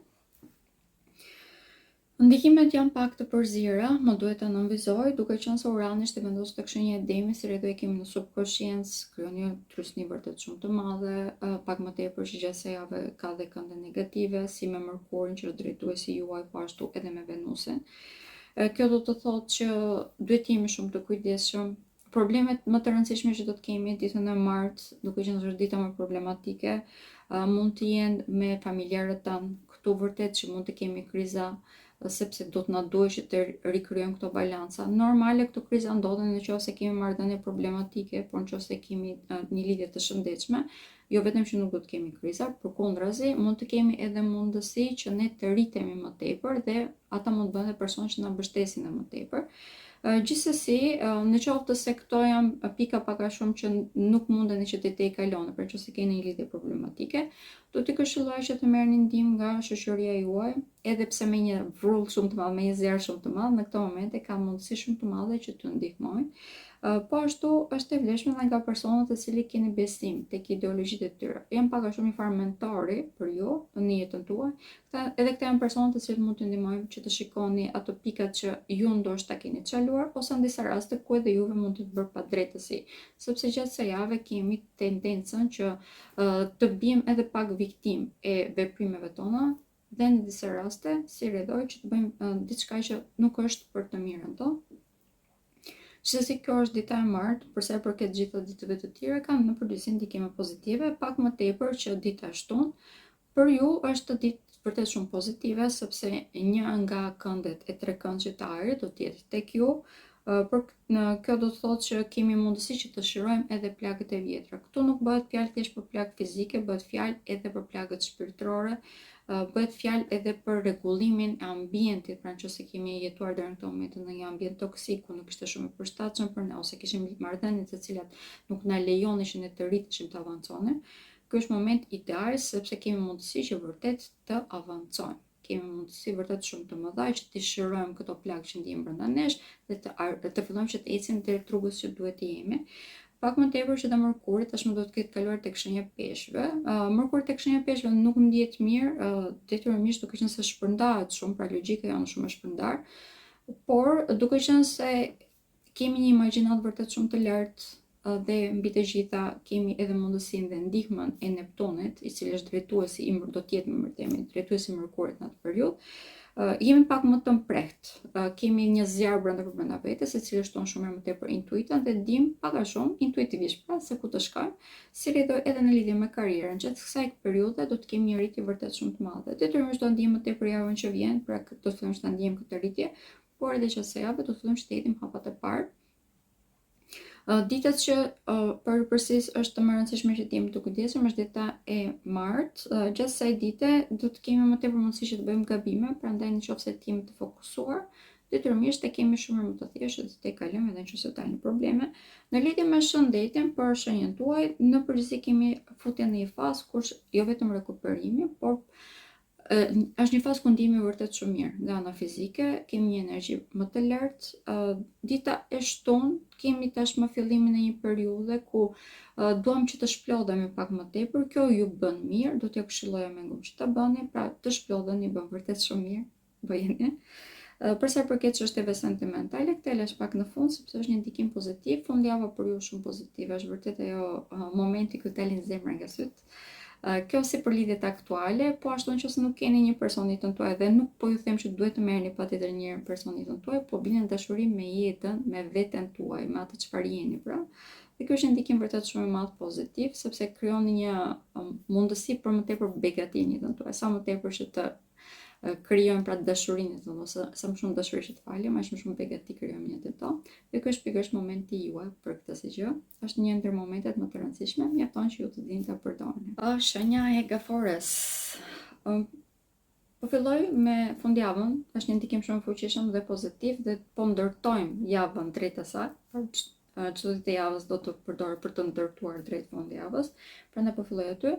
S1: Ndikimet janë pak të përzira, më duhet ta nënvizoj, duke qenë se Urani është i vendosur tek shenja e Demit, si rrjedhë kemi në subconsciencë, krijon një trysni vërtet shumë të madhe, pak më tepër që gjatë së javë ka dhe këndë negative, si me Mërkurin që është drejtuesi juaj, po ashtu edhe me Venusin. Kjo do të thotë që duhet jemi shumë të kujdesshëm. Problemet më të rëndësishme që do të kemi ditën e martë, duke qenë se është dita më problematike, mund të jenë me familjarët tanë. Këtu vërtet që mund të kemi kriza, sepse do të na duhet që të rikryejmë këto balanca. Normale këto kriza ndodhen nëse kemi marrëdhënie problematike, por nëse kemi një lidhje të shëndetshme, jo vetëm që nuk do të kemi kriza, përkundrazi mund të kemi edhe mundësi që ne të rritemi më tepër dhe ata mund të bëhen persona që na mbështesin më tepër. Gjithsesi, në qoftë se këto janë pika pak a shumë që nuk mundeni që të kaloni, për nëse keni një lidhje problematike, do t'i këshilloj që të merrni ndihmë nga shoqëria juaj, edhe pse me një vrull shumë të madh, me një zjarr shumë të madh, në këto momente ka mundësi shumë të madhe që t'ju ndihmojnë. Po ashtu është e vlefshme dhe nga personat të cilët keni besim tek ideologjitë e tyre. Janë pak a shumë një farë mentori për ju në jetën tuaj. Edhe këta janë personat të cilët mund t'ju ndihmojnë që të shikoni ato pikat që ju ndoshta keni çaluar, ose në disa raste ku edhe juve mund të bërë padrejtësi, sepse gjatë kësaj jave kemi tendencën që të bijmë edhe pak viktim e veprimeve tona, dhe në disa raste si rrjedhoj që të bëjmë diçka që nuk është për të mirën tonë. Gjithsesi, kjo është dita e martë, për sa i përket gjitha ditëve të tjera kanë në përgjithësi ndikime pozitive, pak më tepër që dita e shtunë. Për ju është ditë vërtet shumë pozitive, sepse një nga këndet e 3 këndshit të ajrit do të jetë tek ju. Kjo do të thotë që kemi mundësi që të shirojmë edhe plagët e vjetra. Këtu nuk bëhet fjalë thjesht për plagë fizike, bëhet fjalë edhe për plagët shpirtërore, bëhet fjalë edhe për rregullimin e ambientit, pra nëse kemi jetuar deri në këtë moment në një ambient toksik ku nuk ishte shumë i përshtatshëm për ne, ose kishim marrëdhënie të cilat nuk na lejonin ne të rriteshim të avanconim, ky është moment ideal sepse kemi mundësi që vërtet të avancojmë. Kemi mundësi vërtet shumë të mëdha që të shirojmë këto plagë që ndjejmë brenda nesh dhe të fillojmë që të ecim deri rrugës që duhet të jemi. Pak më tepër që te Mërkuri tashmë do të ketë kaluar tek shenja peshqve. Mërkuri tek shenja peshqve nuk ndihet mirë, detyrimisht duke qenë se shpërndahet shumë, pra logjika janë shumë e shpërndar, por duke qenë se kemi një imagjinat vërtet shumë të lartë dhe mbi të gjitha kemi edhe mundësinë dhe ndihmën e Neptunit, i cili është drejtuesi do të jetë me mërtemi, drejtuesi i Mërkurit në atë periudhë. Jemi pak më të mprehtë, kemi një zjarr brenda vetes, e cili shton shumë më tepër intuitën dhe dim pak a shumë intuitivisht pra se ku të shkojmë, si rrjedhoj edhe në lidhje me karrierën. Gjatë kësaj periudhe do të kemi një rritje vërtet shumë të madhe. Detyrimisht do ndijmë më tepër javën që vjen, pra do të fillojmë të ndijmë këtë rritje, por edhe që se javë do të fillojmë të hetim hapat e parë. Ditët që përsëris është më e rëndësishme që t'jemi të kujdesur është dita e martë. Gjatë kësaj dite do të kemi më tepër mundësi që të bëjmë gabime, prandaj nëse t'jemi të fokusuar, detyrimisht të kemi shumë më të thjeshtë të tejkalojmë edhe nëse dalin probleme. Në lidhje me shëndetin për shenjën tuaj, në përgjithësi kemi futje në një fazë kur jo vetëm rekuperimi, por është një fazë ku ndihemi vërtet shumë mirë nga ana fizike, kemi një energji më të lartë. Dita e shtunë kemi tashmë fillimin e një periudhe ku duam që të shplodhemi pak më tepër. Kjo ju bën mirë, do t'ju këshilloja me ngum që ta bëni, pra të shplodheni bën vërtet shumë mirë, bëjeni. Për sa përket çështjeve sentimentale, këtë lash pak në fund sepse është një ndikim pozitiv. Fundjava për ju shumë pozitive, është vërtet ajo momenti ku dalin zemra nga syt. Kjo si për lidhjet aktuale, po ashtu nëse nuk keni një person në jetën tuaj dhe nuk po ju them që duhet të merrni patjetër një person në jetën tuaj, po bini në dashuri me jetën, me veten tuaj, me atë çfarë jeni pra. Dhe kjo është një ndikim vërtet shumë i madh pozitiv, sepse krijon një mundësi për më tepër begati në jetën tuaj, sa më tepër që të krijojmë pra dashurinë tonë, ose sa më shumë dashuri që të falim, aq më shumë begati krijojmë në jetën tonë. Dhe ky është pikërisht momenti juaj për këtë si gjë. Është një ndër momentet më të rëndësishme, mjafton që ju të dini ta përdorni. Shenja e Gafores. Po filloj me fundjavën, është një ndikim shumë fuqishëm dhe pozitiv dhe po ndërtojmë javën drejt asaj. Çdo ditë të javës do të përdor për të ndërtuar drejt fundjavës, prandaj po filloj aty.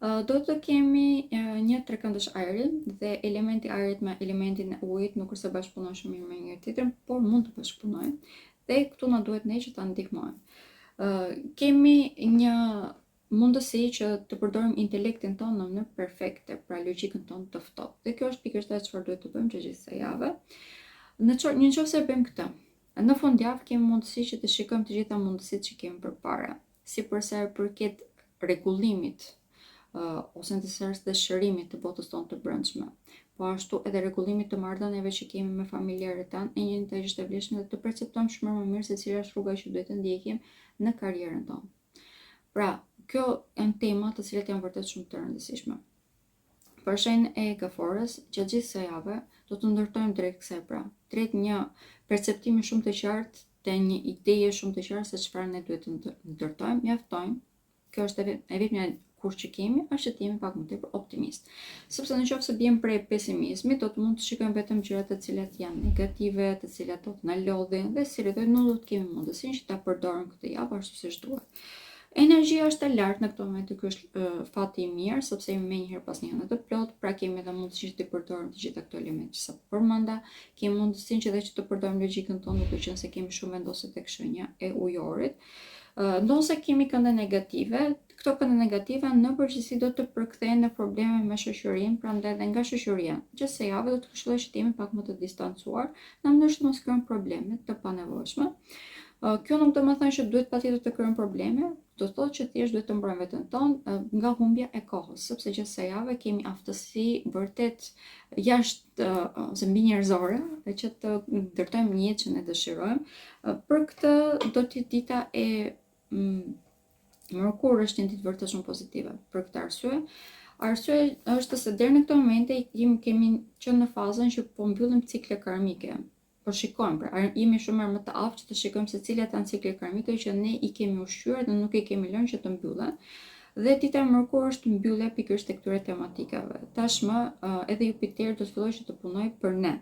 S1: Do të kemi një trekëndësh ajri dhe elementi ajrit me elementin e ujit nuk është se bashkëpunojnë shumë mirë me njëri tjetrin, por mund të bashkëpunojnë. Dhe këtu na duhet ne që ta ndihmojmë. Kemi një mundësi që të përdorim intelektin tonë në mënyrë perfekte, pra logjikën tonë të ftohtë. Dhe kjo është pikërisht ajo çfarë duhet të bëjmë gjatë gjithë javë. Nëse bëjmë këtë, në fundjavë kemi mundësi që të shikojmë të gjitha mundësitë që kemi përpara, si për sa i përket rregullimit ose në disa raste shërimit të botës tonë të brendshme, po ashtu edhe rregullimit të marrëdhënieve që kemi me familjarët tanë, e njëjta që është e vlefshme dhe të perceptojmë shumë më mirë se cila është rruga që duhet të ndjekim në karrierën tonë. Pra, kjo janë tema të cilat janë vërtet shumë të rëndësishme. Për shenjën e Gafores, gjatë gjithë kësaj jave do të ndërtojmë drejt kësaj pra, drejt një perceptimi shumë të qartë dhe një ideje shumë të qartë se çfarë ne duhet të ndërtojmë, mjaftojmë. Kjo është e vetmja kur që kemi, është që jemi pak më tepër optimist. Sepse nëse bjem prej pesimizmit, do të mund të shikojmë vetëm gjërat të cilat janë negative, të cilat do të na lodhin dhe si rreth nuk do të kemi mundësinë që ta përdorim këtë javë ashtu siç duhet. Energjia është e lartë në këtë moment, ky është fati i mirë, sepse jemi menjëherë pas një jave të plotë, pra kemi edhe mundësinë të përdorim të gjitha këto elemente që sapo përmenda, kemi mundësinë që të përdorim logjikën tonë, duke qenë se kemi shumë vendosje tek shenja e ujorit. Ndonse kemi kënde negative, këto kënde negative në përgjithësi do të përkthehen në probleme me shoqërinë, prandaj edhe nga shoqëria. Gjithsej javë do të këshilloj që të jemi pak më të distancuar, në mënyrë që mos krijojmë probleme të panevojshme. Kjo nuk do të thënë që duhet patjetër të krijojmë probleme, do të thotë që thjesht duhet të mbrojmë veten tonë nga humbja e kohës, sepse gjithsej javë kemi aftësi vërtet jashtë ose mbi njerëzore që të ndërtojmë një jetë që ne dëshirojmë. Për këtë do të dita e mërkur është një ditë vërtet shumë pozitive. Për këtë arsye, është se deri në këtë moment kemi qenë në fazën që po mbyllim cikle karmike. Po shikojmë, pra jemi shumë më të aftë që të shikojmë se cilat janë ciklet karmike që ne i kemi ushqyer dhe nuk i kemi lënë që të mbyllen. Dhe dita e mërkurë është mbyllje pikërisht tek këtyre tematikave. Tashmë edhe Jupiteri do të fillojë që të punojë për ne,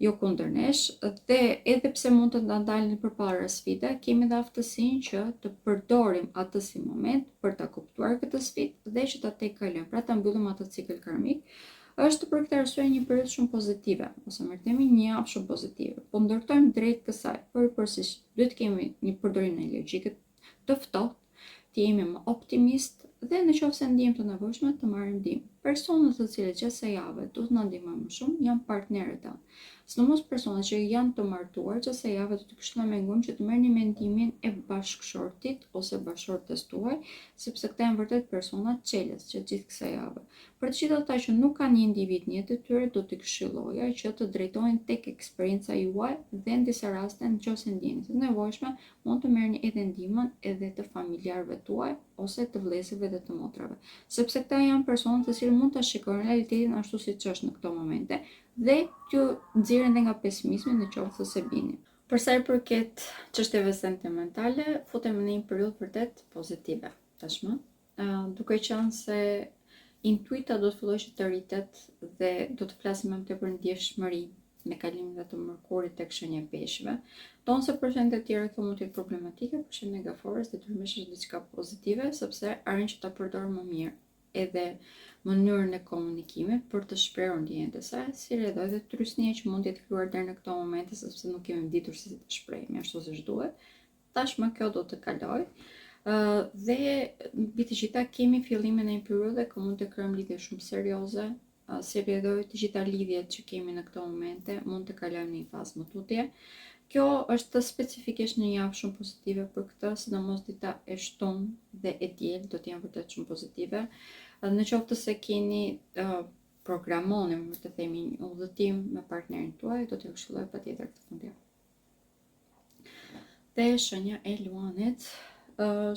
S1: jo kundër nesh, dhe edhe pse mund të na dalin përpara sfida, kemi dhe aftësinë që të përdorim atë si moment për ta kuptuar këtë sfidë dhe që ta tejkalojmë, pra ta mbyllim atë cikël karmik. Është për këtë arsye një periudhë shumë pozitive, ose më themi një javë shumë pozitive. Po ndërtojmë drejt kësaj, por përsëri duhet të kemi një përdorim në logjikë të ftohtë, të jemi më optimist dhe nëse ndihemi të nevojshme të marrim ndihmë. Personat të cilët gjithsej javë duhet na ndihmojnë më shumë janë partnerët tanë. Sidomos personat që janë të martuar, gjithsej javë do të këshillojmë që të merrni mendimin e bashkëshortit ose bashkëshortes tuaj, sepse këta janë vërtet persona çelës që gjithë kësaj javë. Për të gjithë ata që nuk kanë një individ në jetën e tyre, do të këshilloja që të drejtohen tek eksperjenca juaj dhe në disa raste nëse ndjeni të nevojshme, mund të merrni edhe ndihmën edhe të familjarëve tuaj ose të vëllezërve dhe të motrave, sepse këta janë persona të cilët mund ta shikojnë realitetin ashtu siç është në këto momente dhe t'ju nxjerrin edhe nga pesimizmi në qoftë se bini. Për sa i përket çështjeve sentimentale, futemi në një periudhë vërtet pozitive tashmë, duke qenë se intuita do të fillojë që të rritet dhe do të flasim më tepër ndjeshmëri me kalimin të Mërkurit tek shenja e Peshqve. Donse për shenjat e tjera kjo mund të jetë problematike, për shenjën e Gaforës detyrimisht është diçka pozitive, sepse arrin që ta përdor më mirë edhe mënyrën e komunikimit për të shprehur ndjenjat e saj, si edhe trysnia që mund të jetë krijuar deri në këto momente, sepse nuk kemi ditur si të shprehemi ashtu siç duhet. Tashmë kjo do të kalojë. Dhe mbi të gjitha kemi fillimin e një periudhe ku mund të krijojmë lidhje shumë serioze, si edhe të gjitha lidhjet që kemi në këto momente mund të kalojnë në një fazë më tutje. Kjo është specifikisht një javë shumë pozitive për këtë, sidomos dita e shtunë dhe e diel do të jenë vërtet shumë pozitive. Në qoftë se keni programoni, më të themi, një udhëtim me partnerin tuaj, do t'ju këshilloj patjetër këtë fundjavë. Dhe shenja e Luanit.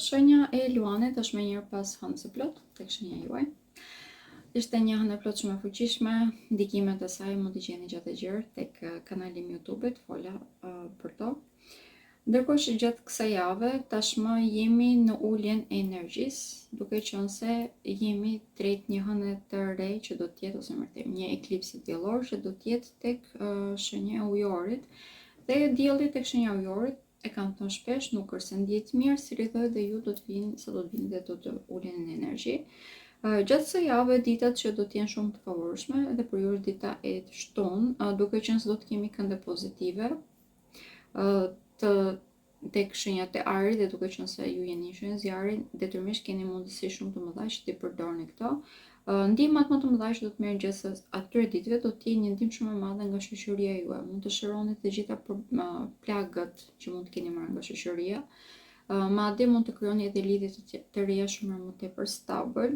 S1: Shenja e Luanit është më njëherë pas hënës së plot tek shenja juaj. Ishte një hënë e plot shumë e fuqishme, ndikimet e saj mund t'i gjeni gjatë e gjerë tek kanali im YouTube-it, fola për to. Ndërkohë që gjatë kësaj jave tashmë jemi në uljen e energjisë, duke qenë se jemi drejt një hëne të re që do të jetë, ose më thënë, një eklipsi diellor që do të jetë tek shenja e Ujorit, dhe dielli tek shenja e Ujorit e kam thënë shpesh, nuk është se ndihet mirë, si rithoj dhe ju do të vini dhe do të ulen në energji. Gjatë kësaj jave ditat që do të jenë shumë të favorshme, edhe për ju është dita e shtunë, duke qenë se do të kemi kënde pozitive tek shenjat e Arit, dhe duke qenë se ju jeni shenjë zjarri, detyrimisht keni mundësi shumë të mëdha që t'i përdorni këto. Ndihmat më të mëdha që do të merrni gjatë atyre ditëve do të jenë një ndihmë shumë e madhe nga shoqëria juaj. Mund të shëroni të gjitha plagët që mund të keni marrë nga shoqëria. Madje mund të krijoni edhe lidhje të reja shumë më tepër stabil.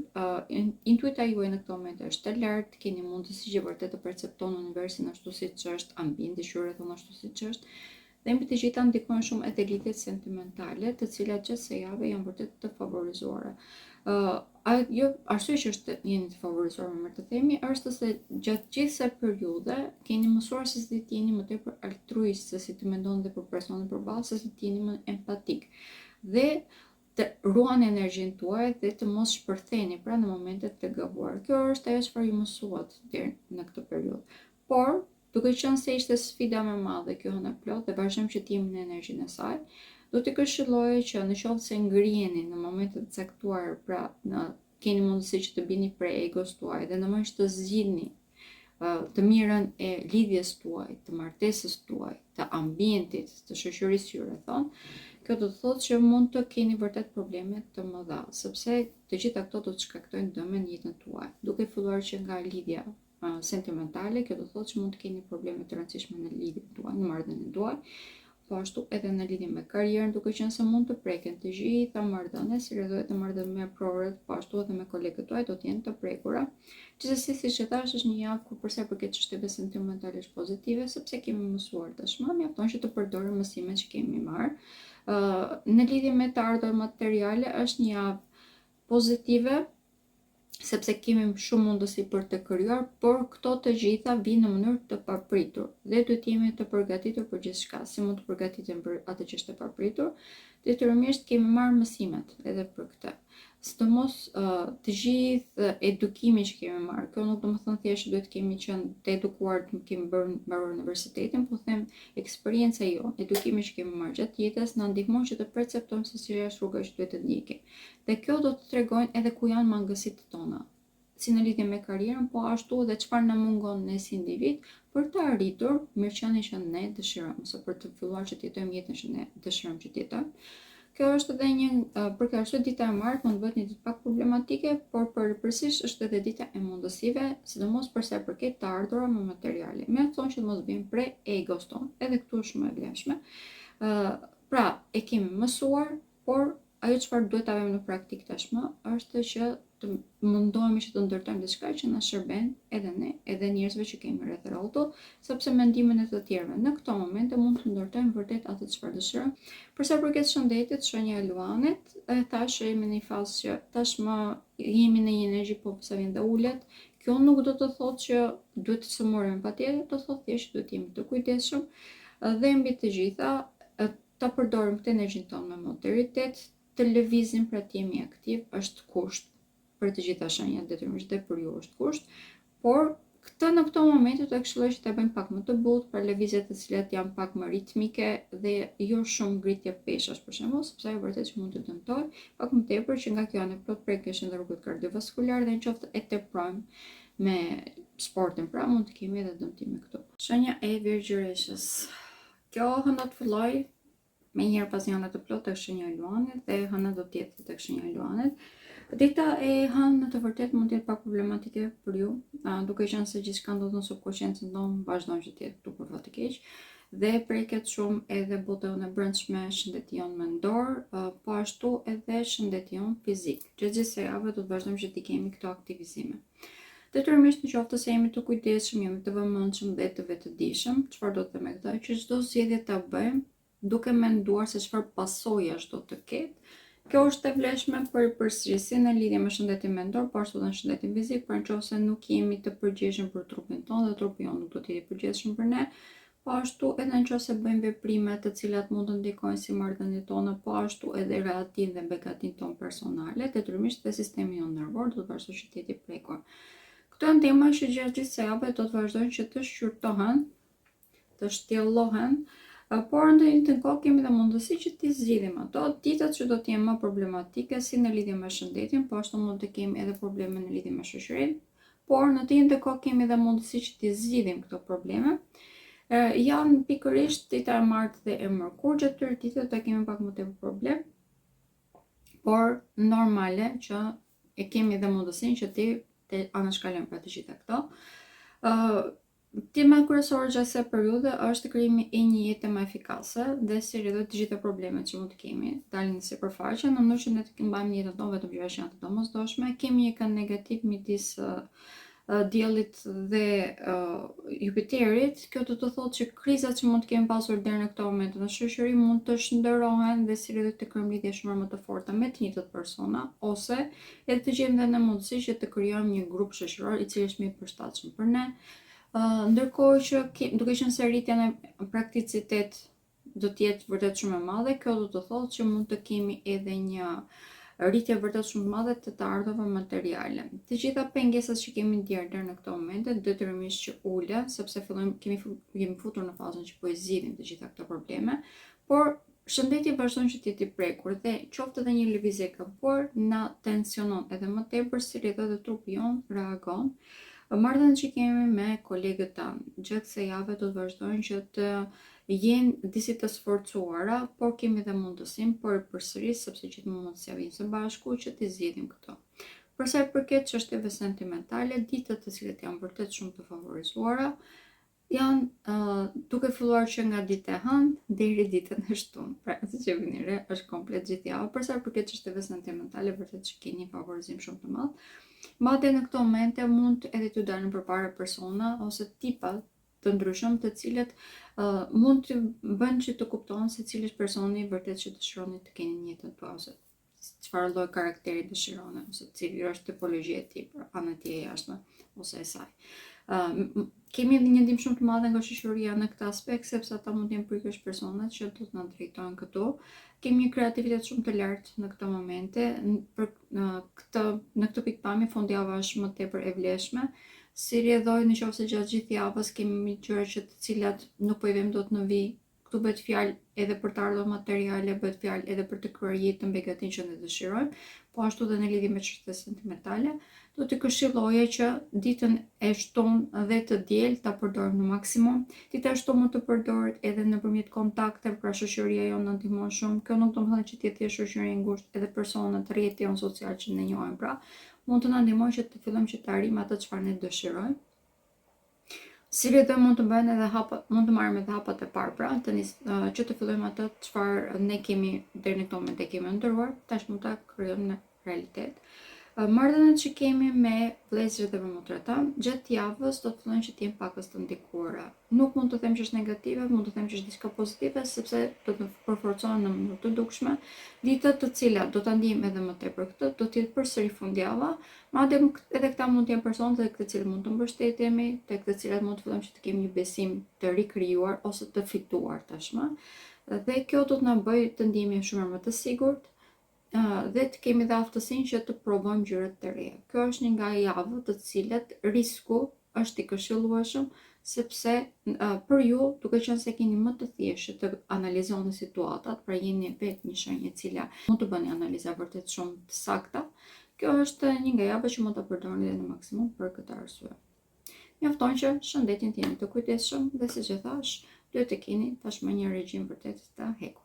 S1: Intuita juaj në këtë moment është e lartë, keni mundësi që vërtet të perceptoni universin ashtu siç është, ambienti që rrethon ashtu siç është. Dhe mbi të gjitha ndikojnë shumë edhe lidhjet sentimentale, të cilat gjithsej jave janë vërtet të favorizuara. Arsye që është jeni të favorizuar, më të themi, është se gjatë gjithë kësaj periudhe keni mësuar se si të jeni më tepër altruist, se si të mendoni dhe për personin përballë, se si të jeni më empatik. Dhe të ruani energjinë tuaj dhe të mos shpërtheni pra në momentet të gabuar. Kjo është ajo çfarë ju mësuat deri në këtë periudhë. Por, duke qenë se ishte sfida më e madhe kjo hënë plot dhe vazhdojmë që të jemi në energjinë e saj, do të këshilloj që në qoftë se ngriheni në momentet të caktuara, pra keni mundësi që të bini prej egos tuaj dhe në mënyrë që të zgjidhni të mirën e lidhjes tuaj, të martesës tuaj, të ambientit, të shoqërisë juaj thonë, kjo do të thotë që mund të keni vërtet probleme të mëdha, sepse të gjitha këto do të shkaktojnë dëm në jetën tuaj. Duke filluar që nga lidhja sentimentale, kjo do të thotë që mund të keni probleme të rëndësishme në lidhjen tuaj, në marrëdhënien tuaj, po ashtu edhe në lidhje me karrierën, duke qenë se mund të preken të gjitha marrëdhëniet, si rreth marrëdhënie me prorët, po ashtu edhe me kolegët tuaj do të jenë të prekura. Gjithsesi, siç e thash, është një javë ku përsa i përket çështjeve sentimentale është pozitive, sepse kemi mësuar tashmë, mjafton që të përdorim mësimet që kemi marrë. Në lidhje me të ardhur materiale është një javë pozitive, sepse kemi shumë mundësi për të krijuar, por këto të gjitha vinë në mënyrë të papritur dhe duhet jemi të përgatitur për gjithçka. Si mund të përgatiten për atë që është e papritur? Detyrimisht kemi marrë mësimet edhe për këtë. Sidomos të gjithë edukimin që kemi marrë, kjo nuk do të thonë thjesht duhet kemi qenë të edukuar, kemi mbaruar universitetin, po them eksperjenca jo, edukimi që kemi marrë gjatë jetës na ndihmon që të perceptojmë se si është rruga që duhet të ndjekim. Dhe kjo do të tregojnë edhe ku janë mangësitë tona, si në lidhje me karrierën, po ashtu edhe çfarë na mungon ne si individ për të arritur mirëqenien që ne dëshirojmë, ose për të filluar që të jetojmë jetën që ne dëshirojmë që të jetojmë. Kjo është edhe një, për kjo është dita e martë, mund të bëhet një ditë pak problematike, por përgjithsisht është edhe dita e mundësive, sidomos për sa i përket të ardhurave me materiale. Mjafton që të mos vijmë prej egos tonë, edhe këtu është më e vlefshme. Pra, e kemi mësuar, por ajo çfarë duhet ta vëmë në praktik tashmë është që të mundohemi që të ndërtojmë diçka që na shërben edhe ne, edhe njerëzve që kemi rreth rrotull, sepse mendimin e të tjerëve në këto momente mund të ndërtojmë vërtet atë çfarë dëshirojmë. Për sa përket shëndetit, shenja e luanit, tash jemi në një fazë që tashmë jemi në një energji po sa vjen dhe ulet. Kjo nuk do të thotë që duhet të sëmuremi patjetër, do të thotë thjesht që duhet jemi të kujdesshëm dhe mbi të gjitha ta përdorim këtë energjinë tonë me moderitet, të lëvizim pra të jemi aktiv, është kusht për të gjitha shenjat, detyrimisht dhe për ju është kusht, por këtë në këto momente do të këshilloj që ta bëjmë pak më të butë, pra lëvizje të cilat janë pak më ritmike dhe jo shumë ngritje peshash për shembull, sepse ajo vërtet që mund të dëmtojë pak më tepër që nga kjo anë plot prekjesh në rrugët kardiovaskulare dhe nëse e teprojmë me sportin, pra mund të kemi edhe dëmtime këtu. Shenja e Virgjëreshës. Kjo hëna të filloj me njërë pas një hëna të plot tek shenja e luanit dhe hëna do të jetë tek shenja e luanit. Dita e hënë në të vërtet mund të jetë pak problematike për ju, duke qenë se gjithçka ndodh në subkonsciencën tonë, vazhdon që të jetë këtu për fat të keq dhe preket shumë edhe botën e brendshme, shëndetin mendor, po ashtu edhe shëndetin fizik. Gjithsesi javë do të vazhdojmë që të kemi këto aktivizime. Detyrimisht në qoftë se jemi të kujdesshëm, jemi të vëmendshëm dhe të vetëdijshëm, çfarë do të them me këtë? Që çdo zgjedhje ta bëjmë duke menduar se çfarë pasojash do të ketë. Kjo është e vlefshme për përsërisje në lidhje me shëndetin mendor, po ashtu edhe në shëndetin fizik, por nëse nuk jemi të përgjegjshëm për trupin tonë dhe trupi jonë nuk do të jetë i përgjegjshëm për ne, po ashtu edhe nëse bëjmë veprime të cilat mund të ndikojnë si marrëdhëniet tona, po ashtu edhe rehatin dhe begatin ton personale, detyrimisht dhe sistemi jonë nervor do të vazhdojë që të jetë i prekur. Këto janë tema që gjatë gjithë javës do të vazhdojnë që të shqyrtohen, të shtjellohen, por në të kohë kemi dhe mundësi që t'i zgjidhim ato ditët që do të jenë më problematike si në lidhje me shëndetin, po ashtu mund të kemi edhe probleme në lidhje me shoqërinë, por në të kohë kemi dhe mundësi që t'i zgjidhim këto probleme. Janë pikërisht dita e martë dhe e mërkur, gjatë këtyre ditëve do kemi pak më tepër problem, por normale që e kemi dhe mundësinë që të anashkalojmë pra të gjitha këto. Tema kryesore gjatë kësaj periudhe është krijimi i një jete më efikase dhe si rrjedhoj të gjitha problemet që mund të kemi dalin në sipërfaqe, në mënyrë që ne të mbajmë jetën tonë vetëm gjëra që janë të domosdoshme. Kemi një kënd negativ midis diellit dhe Jupiterit. Kjo do të thotë që krizat që mund të kemi pasur deri në këtë moment në shoqëri mund të shndërrohen dhe si rrjedhoj të krijojmë lidhje shumë më të forta me të njëjtat persona, ose edhe të gjejmë në mundësi që të krijojmë një grup shoqëror i cili është më i përshtatshëm për ne. Ndërkohë që duke qenë se rritja në prakticitet do të jetë vërtet shumë e madhe. Kjo do të thotë që mund të kemi edhe një rritje vërtet shumë të madhe të ardhurave materiale. Të gjitha pengesat që kemi ndjerë deri në këtë moment detyrimisht që ulen, sepse kemi futur në fazën që po i zgjidhim të gjitha këto probleme, por shëndeti vazhdon që të jetë i prekur dhe qoftë edhe një lëvizje e kapuar na tensionon edhe më tepër si rrjedhët e trupi jon reagon. Marrëdhëniet që kemi me kolegët tanë gjatë kësaj jave do të vazhdojnë që të jenë disi të sforcuara, por kemi edhe mundësinë por përsëris sepse gjithmonë mund të sjavin së bashku që të zgjidhim këto. Për sa i përket çështjeve sentimentale, ditët të cilat janë vërtet shumë të favorizuara janë duke filluar që nga dita e hënë deri ditën e shtunë. Pra, siç e vini re, është komplet gjithë java. Për sa i përket çështjeve sentimentale, vërtet që keni një favorizim shumë të madh. Madje në këto momente mund edhe t'ju dalin përpara persona ose tipa të ndryshëm të cilët mund të bëjnë që të kuptohen se cili është personi vërtet që dëshironi të keni në jetën tuaj ose çfarë lloj karakteri dëshironi ose cili është tipologjia e tij, pra ana e jashtme ose e saj. Kemi edhe një ndihmë shumë të madhe nga shoqëria në këtë aspekt sepse ata mund të jenë prikësh personat që do të na drejtojnë këtu. Kemi një kreativitet shumë të lartë në këto momente. Në këtë pikpamje fundjava është më tepër e vlefshme. Si rrjedhoj nëse gjatë gjithë javës kemi gjëra që të cilat nuk po i vëmë dot në vijë. Këtu bëhet fjalë edhe për të ardhur materiale, bëhet fjalë edhe për të kryer jetën me gatin që ne dëshirojmë, po ashtu edhe në lidhje me çështje sentimentale. Do të këshilloja që ditën e shtunë dhe të diel ta përdorim në maksimum. Dita e shtunë mund të përdoret edhe nëpërmjet kontakteve, pra shoqëria jonë na ndihmon shumë. Kjo nuk do të thonë që të jetë shoqëria e ngushtë, edhe personat rrjeti jon social që ne njohim, pra mund të na ndihmojë që të fillojmë që të arrijmë atë çfarë ne dëshirojmë. Si rrjedhë mund të bëhen edhe mund të marrim edhe hapat e parë, pra që të fillojmë atë çfarë ne kemi deri në këtë moment e kemi ndëruar, tash mund ta krijojmë në realitet. Marrëdhëniet që kemi me vëllezërit dhe premotrat tanë gjatë javës do të thonë që të jenë pakës të ndikuara. Nuk mund të them që është negative, mund të them që është diçka pozitive, sepse do të përforcohen në mënyrë të dukshme. Ditët të cilat do ta ndijmë edhe më tepër këtë, do të jetë përsëri fundjava, madje edhe këta mund të jenë personë tek të cilët mund të mbështetemi, tek të cilat mund të fillojmë që të kemi një besim të rikrijuar ose të fituar tashmë. Dhe kjo do të na bëjë të ndihemi shumë më të sigurt. Dhe të kemi dhe aftësinë që të provojmë gjëra të reja. Kjo është një nga javët të cilat risku është i këshillueshëm sepse për ju, duke qenë se keni më të thjeshtë të analizoni situatat, pra jeni vetë një shenjë e cila mund të bëni analiza vërtet shumë të sakta, kjo është një nga javët që mund ta përdorni edhe në maksimum për këtë arsye. Mjafton që shëndetin të jeni të kujdesshëm dhe siç e thash, duhet të keni tashmë një regjim vërtet të hekur.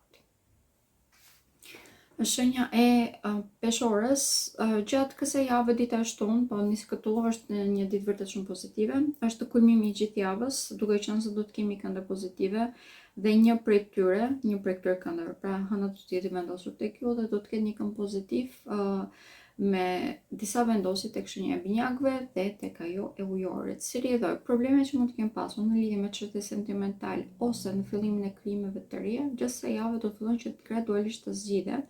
S1: Shenja e peshorës, gjatë kësaj jave dita e shtunë, po nis këtu është një ditë vërtet shumë pozitive, është kulmimi i gjithë javës, duke qenë se do të kemi kënde pozitive dhe një prej këtyre këndeve, pra hëna do të jetë vendosur tek ju dhe do të ketë një kënd pozitiv me disa vendosje tek shenja e binjakëve dhe tek ajo e ujorit. Si rrjedhoj problemet që mund të kemë pasur në lidhje me çështje sentimentale ose në fillimin e krijimeve të reja, gjatë kësaj jave do të fillojnë që gradualisht të zgjidhen.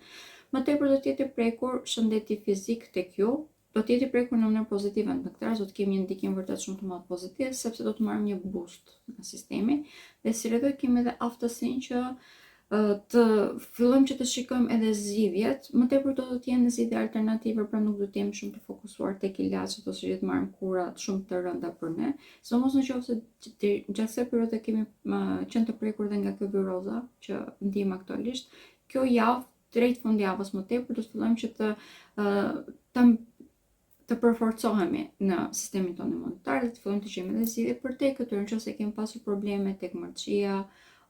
S1: Më tepër do të jetë i prekur shëndeti fizik tek ju, do të jetë i prekur në mënyrë pozitive. Në këtë rast do të kemi një ndikim vërtet shumë të madh pozitiv, sepse do të marrim një boost nga sistemi dhe si rrjedhoj kemi edhe aftësinë që të fillojmë që të shikojmë edhe zgjidhjet, më tepër do të jenë zgjidhje alternative, pra nuk do të jemi shumë të fokusuar tek ilaçet ose që të marrim kura shumë të rënda për ne. Sidomos nëse gjatë kësaj periudhe kemi qenë të prekur dhe nga kjo viroza që ndjejmë aktualisht, kjo javë drejt fundjavës më tepër do të fillojmë që të përforcohemi në sistemin tonë imunitar dhe të fillojmë të gjejmë edhe zgjidhje për tek këtyre nëse kemi pasur probleme tek mërçia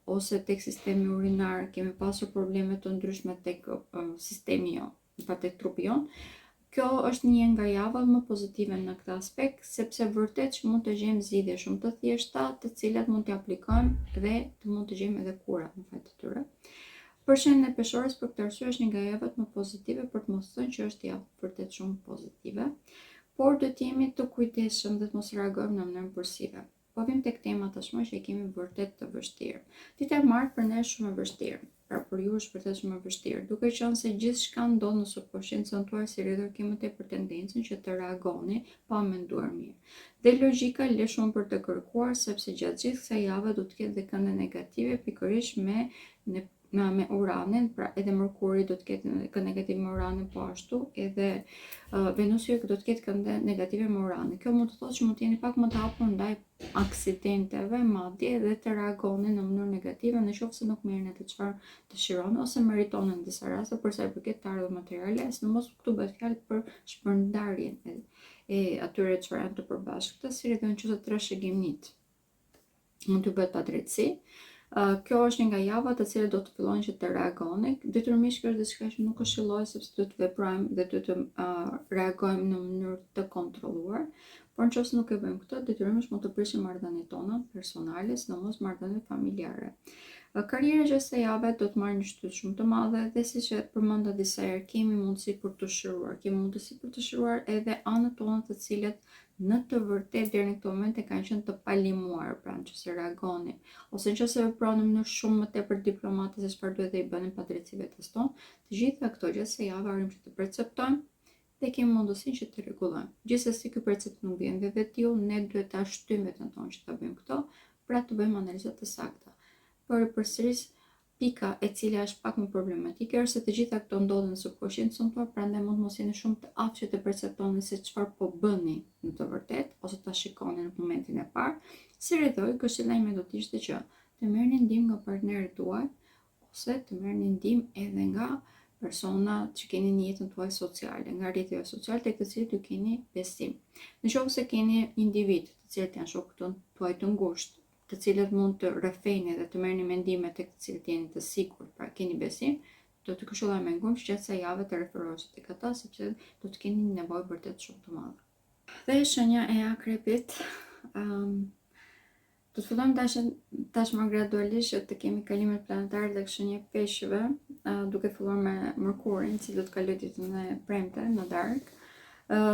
S1: ose tek sistemi urinar, kemi pasur probleme të ndryshme tek sistemi jon, pra tek trupi jon. Kjo është një nga javat më pozitive në këtë aspekt, sepse vërtet që mund të gjejmë zgjidhje shumë të thjeshta, të cilat mund të aplikojmë dhe të mund të gjejmë edhe kura në fakt të tyre. Për shenjën e peshorës, për këtë arsye është një nga javat më pozitive për të mos thënë që është javë vërtet shumë pozitive, por do të jemi të kujdesshëm dhe të mos reagojmë në mënyrë impulsive. Po vim tek tema tashmë që kemi vërtet të vështirë. Dita e martë për ne është shumë e vështirë. pra për ju është vërtet shumë e vështirë. Duke qenë se gjithçka ndodh në subconsciencën tuaj, si rrjedhur kemi më tepër tendencën që të reagoni pa menduar mirë. Dhe logjika le shumë për të kërkuar, sepse gjatë gjithë kësaj jave do të ketë dhe kënde negative, pikërisht me Uranin, pra edhe Mërkuri do të ketë këndë negative me Uranin, po ashtu edhe Venusi do të ketë kënde negative me Uranin. Kjo mund të thotë që mund të jeni pak më të hapur ndaj aksidenteve, madje edhe të reagoni në mënyrë negative, nëse nuk merrni atë çfarë dëshironi ose meritoni në disa raste për sa i përket të ardhurave materiale, sidomos këtu bëhet fjalë për shpërndarjen e atyre çfarë janë të përbashkëta, si edhe nëse trashëgimit mund të bëhet padrejtësi. Kjo është një nga javat të cilat do të fillojnë që të reagoni. Detyrimisht kjo është diçka që nuk këshilloj, sepse do të veprojmë dhe do të reagojmë në mënyrë të kontrolluar. Por nëse nuk e bëjmë këtë, detyrimisht mund të prishim marrëdhëniet tona personale, sidomos marrëdhëniet familjare. Karriera gjatë kësaj jave do të marrë një shtyt shumë të madhe dhe siç e përmenda disa herë, kemi mundësi për të shëruar, edhe anët tona të cilat në të vërtetë deri në këtë moment e kanë qenë të palimuar, pra nëse reagoni ose nëse veproni në mënyrë shumë më tepër diplomate se çfarë duhet të i bënin padrejtësive të tonë, të gjitha këto gjatë kësaj jave arrim që të perceptojmë dhe kemi mundësinë që të rregullojmë. Gjithsesi ky perceptim nuk vjen vetiu, ne duhet ta shtyjmë veten tonë që ta bëjmë këto, pra të bëjmë analiza të sakta. Por përsëris pika e cila është pak më problematike është se të gjitha këto ndodhen në subconsciencën tuaj, prandaj mund mos jeni shumë të aftë që të perceptoni se çfarë po bëni në të vërtetë ose ta shikoni në momentin e parë. Si rrethoj, këshilla ime do të ishte që të merrni ndihmë nga partnerët tuaj ose të merrni ndihmë edhe nga persona që keni në jetën tuaj sociale, nga rrjetet sociale tek të cilët ju keni besim. Nëse keni individ të cilët janë shokët tuaj të ngushtë, të cilët mund të rrëfejni dhe të merrni mendime tek të cilët jeni të sigurt, pra keni besim, do të këshilloj me ngumë që gjatë kësaj jave të referoheni tek ata, sepse do të keni një nevojë vërtet shumë të madhe. Dhe shenja e Akrepit, do të fillojmë tashmë gradualisht që të kemi kalimet planetare dhe shenja e Peshqve, duke filluar me Mërkurin, i cili do të kalojë ditën e premte në darkë.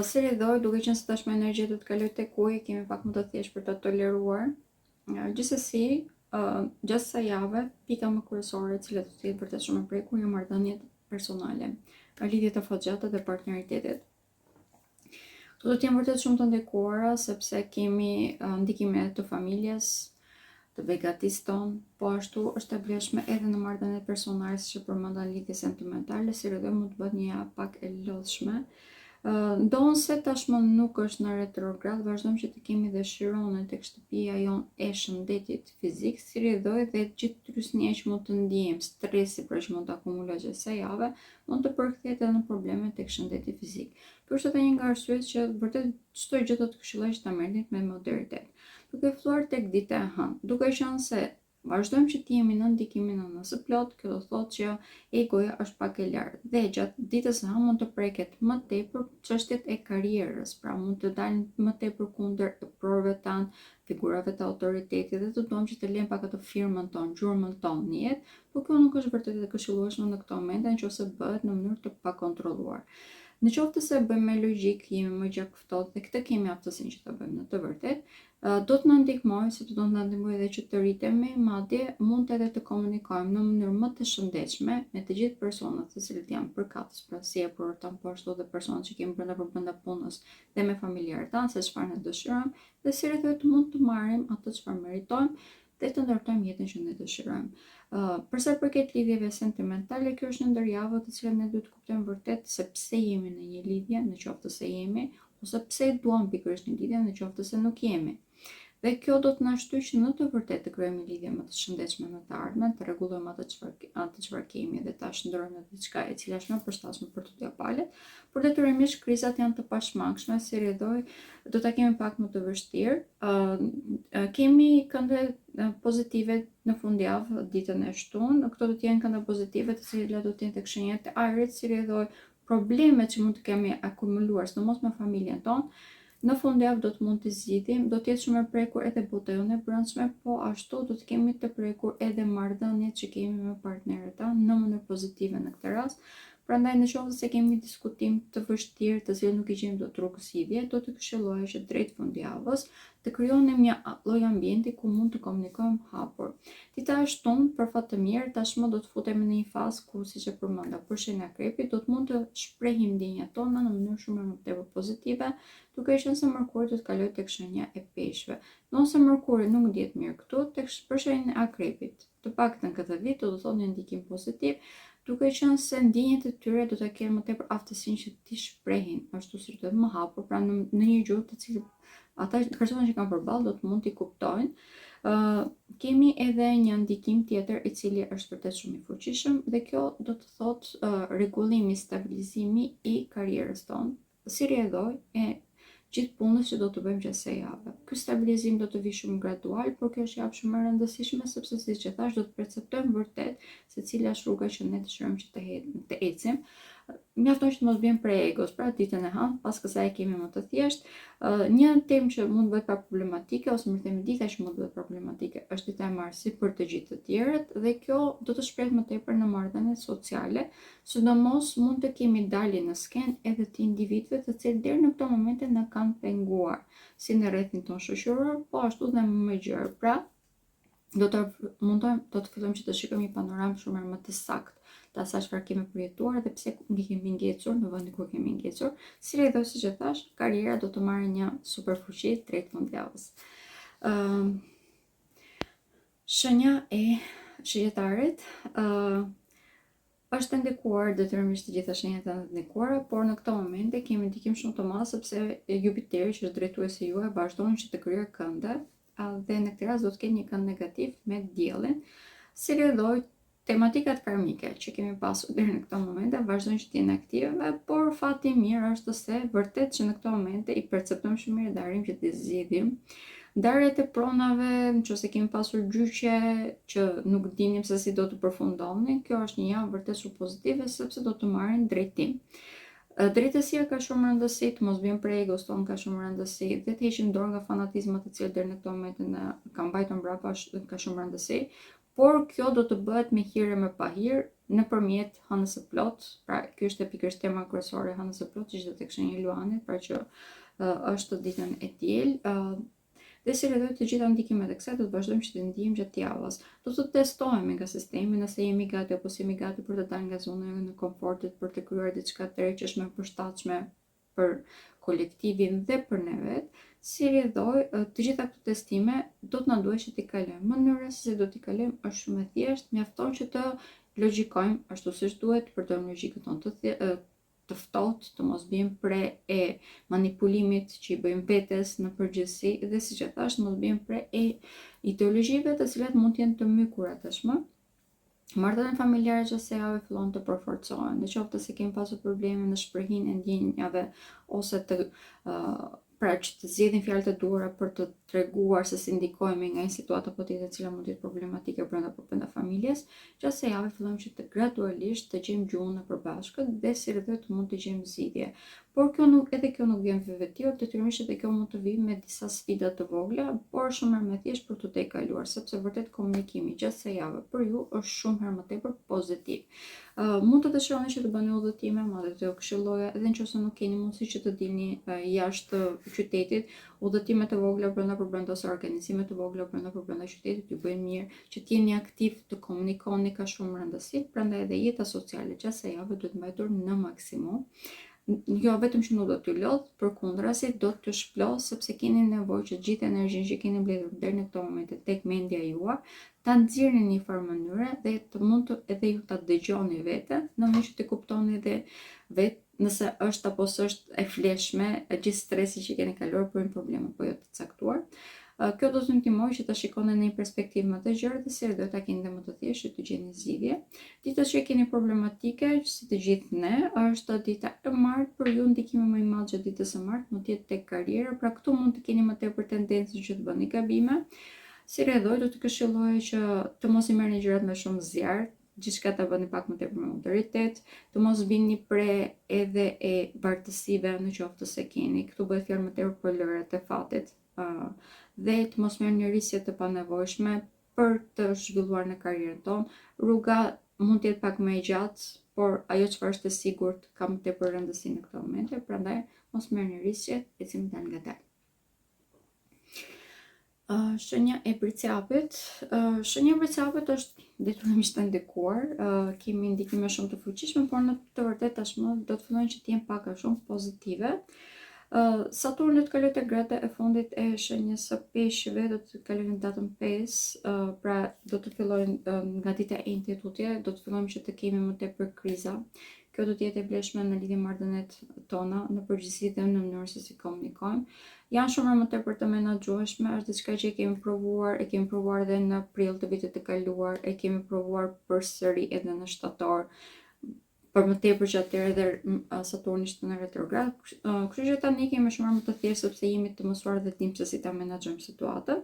S1: Si rrjedhoj, duke qenë se tashmë energjia do të kalojë tek Uji, kemi pak më të thjeshtë për ta toleruar. Gjithsesi, gjatë kësaj jave, pika më kryesore e cila do të jetë vërtet shumë e prekur janë marrëdhëniet personale, lidhjet e fatgjata dhe partneritetet. Këto do të jenë vërtet shumë të ndikuara sepse kemi ndikimin të familjes, të begatisë tonë, po ashtu është e vlefshme edhe në marrëdhëniet personale, siç e përmenda lidhje sentimentale, si rreth mund të bëhet një javë pak e lodhshme. Ndonse tashmë nuk është në retrograd, vazhdojmë që të kemi dhe Chironin tek shtëpia jonë e shëndetit fizik, si rrjedhoj dhe gjithë trysnia që mund të ndjejmë, stresi që mund të akumulohet gjatë kësaj jave, mund të përkthehet edhe në probleme tek shëndeti fizik. Kjo është edhe një nga arsyet që vërtet çdo gjë do të këshilloj që ta merrni me moderitet. Duke filluar tek dita e hënë, duke qenë se vazhdojmë që të jemi në ndikimin e nësë plot, kjo do thotë që egoja është pak e lartë dhe gjatë ditës së hënë mund të preket më tepër çështjet e karrierës, pra mund të dalin më tepër kundër provave tanë, figurave të autoritetit dhe të tonë që të lejmë pak atë firmën tonë, gjurmën tonë në jetë, por kjo nuk është vërtet e këshillueshme në këto momente nëse bëhet në mënyrë të pakontrolluar. Në qoftë se bëjmë me logjik, jemi më gjatë ftohtë dhe këtë kemi aftësinë që ta bëjmë në të vërtetë, do të na ndihmojë, sepse do të na ndihmojë edhe që të rritemi, madje mund edhe të komunikojmë në mënyrë më të shëndetshme me të gjithë personat të cilët janë përkatës, pra si e përton po ashtu edhe personat që kemi brenda punës dhe me familjarët tanë, se çfarë ne dëshirojmë dhe si rreth mund të marrim atë çfarë meritojmë dhe të ndërtojmë jetën që ne dëshirojmë. Për sa i përket lidhjeve sentimentale, kjo është një ndër javët të cilat ne duhet të kuptojmë vërtet se pse jemi në një lidhje, në qoftë se jemi, ose pse duam pikërisht një lidhje, në qoftë se nuk jemi. Dhe kjo do të na shtyjë që në të vërtetë të krijojmë lidhje më të shëndetshme në të ardhmen, të rregullojmë atë çfarë kemi dhe ta shndrojmë në diçka e cila është më përshtatshme për të dy palët. Por detyrimisht krizat janë të pashmangshme, si rrjedhoj, do ta kemi pak më të vështirë. Kemi kënde pozitive në fundjavë, ditën e shtunë, këto do të jenë kënde pozitive të cilat do të jenë tek shenjat e ajrit, si rrjedhoj, problemet që mund të kemi akumuluar, sidomos me familjen tonë. Në fundjavë do të mund të zgjidhim, do të jetë shumë e prekur edhe bota jonë e brendshme, po ashtu do të kemi të prekur edhe marrëdhëniet që kemi me partnerët tanë në mënyrë pozitive në këtë rast. Prandaj në qoftë se kemi diskutim të vështirë, të cilët nuk I gjejmë dot rrugës zgjidhje, do të këshilloja që drejt fundjavës të krijonim një lloj ambienti ku mund të komunikojmë hapur. Dita e shtunë, për fat të mirë, tashmë do të futemi në një fazë ku, siç e përmenda, për shenja krepi, do të mund të shprehim ndjenjat tona në mënyrë shumë më tepër pozitive, duke qenë se Mërkuri do të kalojë tek shenja e peshqve. Nëse Mërkuri nuk ndihet mirë këtu, tek për shenjën e akrepit, të paktën këtë vit do të thotë një ndikim pozitiv, duke qenë se ndjenjat e tyre do të kenë më tepër aftësinë që ti shprehin ashtu si do të më hapur, pra në një gjuhë të cilën ata personat që kanë përballë do të mund t'i kuptojnë. Kemi edhe një ndikim tjetër I cili është vërtet shumë I fuqishëm dhe kjo do të thotë rregullimi, stabilizimi I karrierës tonë, si rrjedhoj e gjithë punës që do të bëjmë gjatë kësaj jave. Ky stabilizim do të vijë shumë gradual, por kjo është javë shumë e rëndësishme sepse siç e thash do të perceptojmë vërtet se cila është rruga që ne dëshirojmë që të ecim. Mjafton që të mos bëjmë prej egos, pra ditën e hënë, pas kësaj kemi më të thjeshtë. Një temë që mund bëhet pa problematike ose më themi dita që mund bëhet problematike është dita e marsit për të gjithë të tjerët dhe kjo do të shprehet më tepër në marrëdhëniet sociale, sidomos mund të kemi dalje në skenë edhe të individëve të cilët deri në këto momente na kanë penguar, si në rrethin tonë shoqëror, po ashtu dhe më gjerë. Pra, do të fillojmë që të shikojmë një panoramë shumë më të saktë të asaj çfarë kemi përjetuar dhe pse kemi ngecur në vendin ku kemi ngecur. Si rrjedhoj siç e thash, karriera do të marrë një superfuqi drejt fundjavës. Shenja e Shijetarit është ndikuar detyrimisht të gjitha shenjat janë të ndikuara, por në këto momente kemi ndikim shumë të madh sepse Jupiteri, që është drejtuesi juaj, vazhdon që të krijojë kënde dhe në këtë rast do të ketë një kënd negativ me diellin. Si rrjedhoj tematikat karmike që kemi pasur deri në këto momente vazhdojnë që të jenë aktive, por fati I mirë është se vërtet që në këto momente I perceptojmë shumë mirë dhe arrim që të zgjidhim. Ndarjet e pronave, nëse kemi pasur gjyqje që nuk dinim se si do të përfundonin, kjo është një javë vërtet shumë pozitive sepse do të marrin drejtim. Drejtësia ka shumë rëndësi, të mos bëjmë prej egos tonë ka shumë rëndësi dhe të heqim dorë nga fanatizmat të cilët deri në këto momente na kanë mbajtur mbrapa ka shumë rëndësi. Por kjo do të bëhet me hir e me pa hir nëpërmjet hënës së plot. Pra, kjo është pikërisht tema kryesore e hënës së plot, që është tek shenja e Luanit, pra që është ditën e diel. Dhe si rrjedhoj të gjitha ndikimet e kësaj do të vazhdojmë që të ndijmë gjatë javës. Do të testohemi nga sistemi nëse jemi gati apo si jemi gati për të dalë nga zona e komfortit, për të krijuar diçka të re që është më përshtatshme për kolektivin dhe për ne vetë. Si rrjedhoj, të gjitha këto testime do të na duhet që t'i kalojmë. Mënyra se do t'i kalojmë është shumë e thjeshtë, mjafton që të logjikojmë ashtu siç duhet, përdorëm logjikën tonë të ftohtë, të mos bëjmë pre e manipulimit që I bëjmë vetes në përgjithësi dhe siç e thash, mos bëjmë pre e ideologjive të cilat mund të jenë të mykura tashmë. Marrëdhëniet familjare që se javë fillon të përforcohen, në qoftë se kemi pasur probleme në shprehimin e ndjenjave ose të pra që të zgjedhin fjalët e duhura për të treguar se si ndikohemi nga një situatë apo tjetër e cila mund të jetë problematike brenda familjes, gjatë kësaj jave fillojmë që të gradualisht të gjejmë gjuhën e përbashkët dhe si rreth të mund të gjejmë zgjidhje. Por kjo nuk vjen vetvetior, detyrimisht edhe kjo mund të vijë me disa sfida të vogla, por shumë më thjesht për të tejkaluar, sepse vërtet komunikimi gjatë kësaj jave për ju është shumë herë më tepër pozitiv. Mund të dëshironi që të bëni udhëtime, madje të këshilloja edhe nëse nuk keni mundësi që të dilni jashtë qytetit, udhëtime të vogla brenda ose organizime të vogla brenda qytetit ju bëjnë mirë që të jeni aktiv, të komunikoni ka shumë rëndësi, prandaj edhe jeta sociale gjatë kësaj jave duhet mbajtur në maksimum. Jo vetëm që nuk do t'ju lodh, përkundrazi do t'ju shplos sepse keni nevojë që gjithë energjinë që keni mbledhur deri në këto momente tek mendja juaj ta nxirrni në një farë mënyre dhe të mund të edhe ju ta dëgjoni veten, në mënyrë që të kuptoni edhe vetë nëse është apo s'është e fleshme gjithë stresi që keni kaluar për një problem apo jo të caktuar. Kjo do të ndihmojë që ta shikoni në një perspektivë më të gjerë dhe si do ta keni më të thjeshtë të gjeni zgjidhje. Dita që keni problematike, si të gjithë ne, është dita e martë për ju. Ndikimi më I madh gjatë ditës së martë mund të jetë tek karriera, pra këtu mund të keni më tepër tendencën që të bëni gabime. Si rrjedhoj, do të këshilloj që të mos I merrni gjërat me shumë zjarr, gjithçka ta bëni pak më tepër me autoritet, të mos bini pre edhe e bartësive në qoftë se keni. Këtu bëhet fjalë më tepër për lëret e fatit. Dhe të mos merrni risje të panevojshme për të zhvilluar në karrierën tonë. Rruga mund të jetë pak më i gjatë, por ajo çfarë është e sigurt ka më tepër rëndësi në këtë moment, prandaj mos merrni riske, ecim dal ngadalë. Shenja e Bricapit. Shenja e Bricapit është detyrimisht e ndikuar, kemi ndikime shumë të fuqishme, por në të vërtetë tashmë do të fillojnë që të jenë pak a shumë pozitive. Saturni do të kalojë te grada e fundit e shenjës së Peshqve, do të kalojë në datën 5, pra do të fillojnë nga dita e njëjtë tutje, do të fillojmë që të kemi më tepër kriza. Kjo do të jetë e vlefshme në lidhje me marrëdhëniet tona, në përgjithësi dhe në mënyrën se si komunikojmë. Janë shumë më tepër të menaxhueshme, është diçka që e kemi provuar edhe në prill të vitit të kaluar, e kemi provuar përsëri edhe në shtator. Për më tepër që atëherë edhe Saturni ishte në retrograd, kështu që tani kemi shumë më të thjeshtë sepse jemi të mësuar dhe dim se si ta menaxhojmë situatën.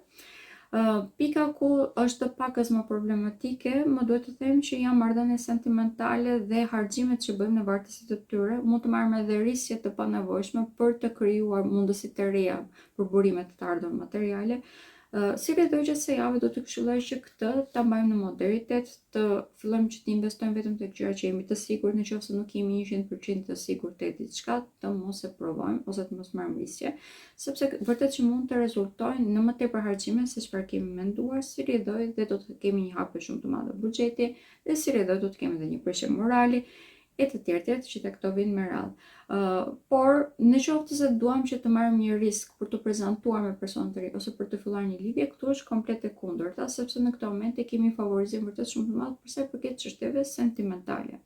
S1: Pika ku është pakës më problematike, më duhet të them që janë marrëdhënie sentimentale dhe harxhimet që bëjmë në vartësi të tyre, mund të marrim edhe riske të panevojshme për të krijuar mundësi të reja për burime të ardhurën materiale. Si rrethoj që se javë do të këshilloj që këtë ta mbajmë në moderitet, të fillojmë që të investojmë vetëm tek gjëra që jemi të sigurt, nëse nuk jemi 100% të sigurt tek diçka, të mos e provojmë ose të mos marrim riske, sepse vërtet që mund të rezultojnë në më tepër harxime se çfarë kemi menduar, si rrethoj dhe do të kemi një hapje shumë të madhe buxheti, dhe si rrethoj do të kemi edhe një prishje morali e të tjerë që tek këto vinë me radhë. Por në qoftë se duam që të marrim një risk për të prezantuar me person të ri ose për të filluar një lidhje, këtu është komplet e kundërta, sepse në këtë moment e kemi favorizim vërtet shumë të madh për sa i përket çështjeve sentimentale.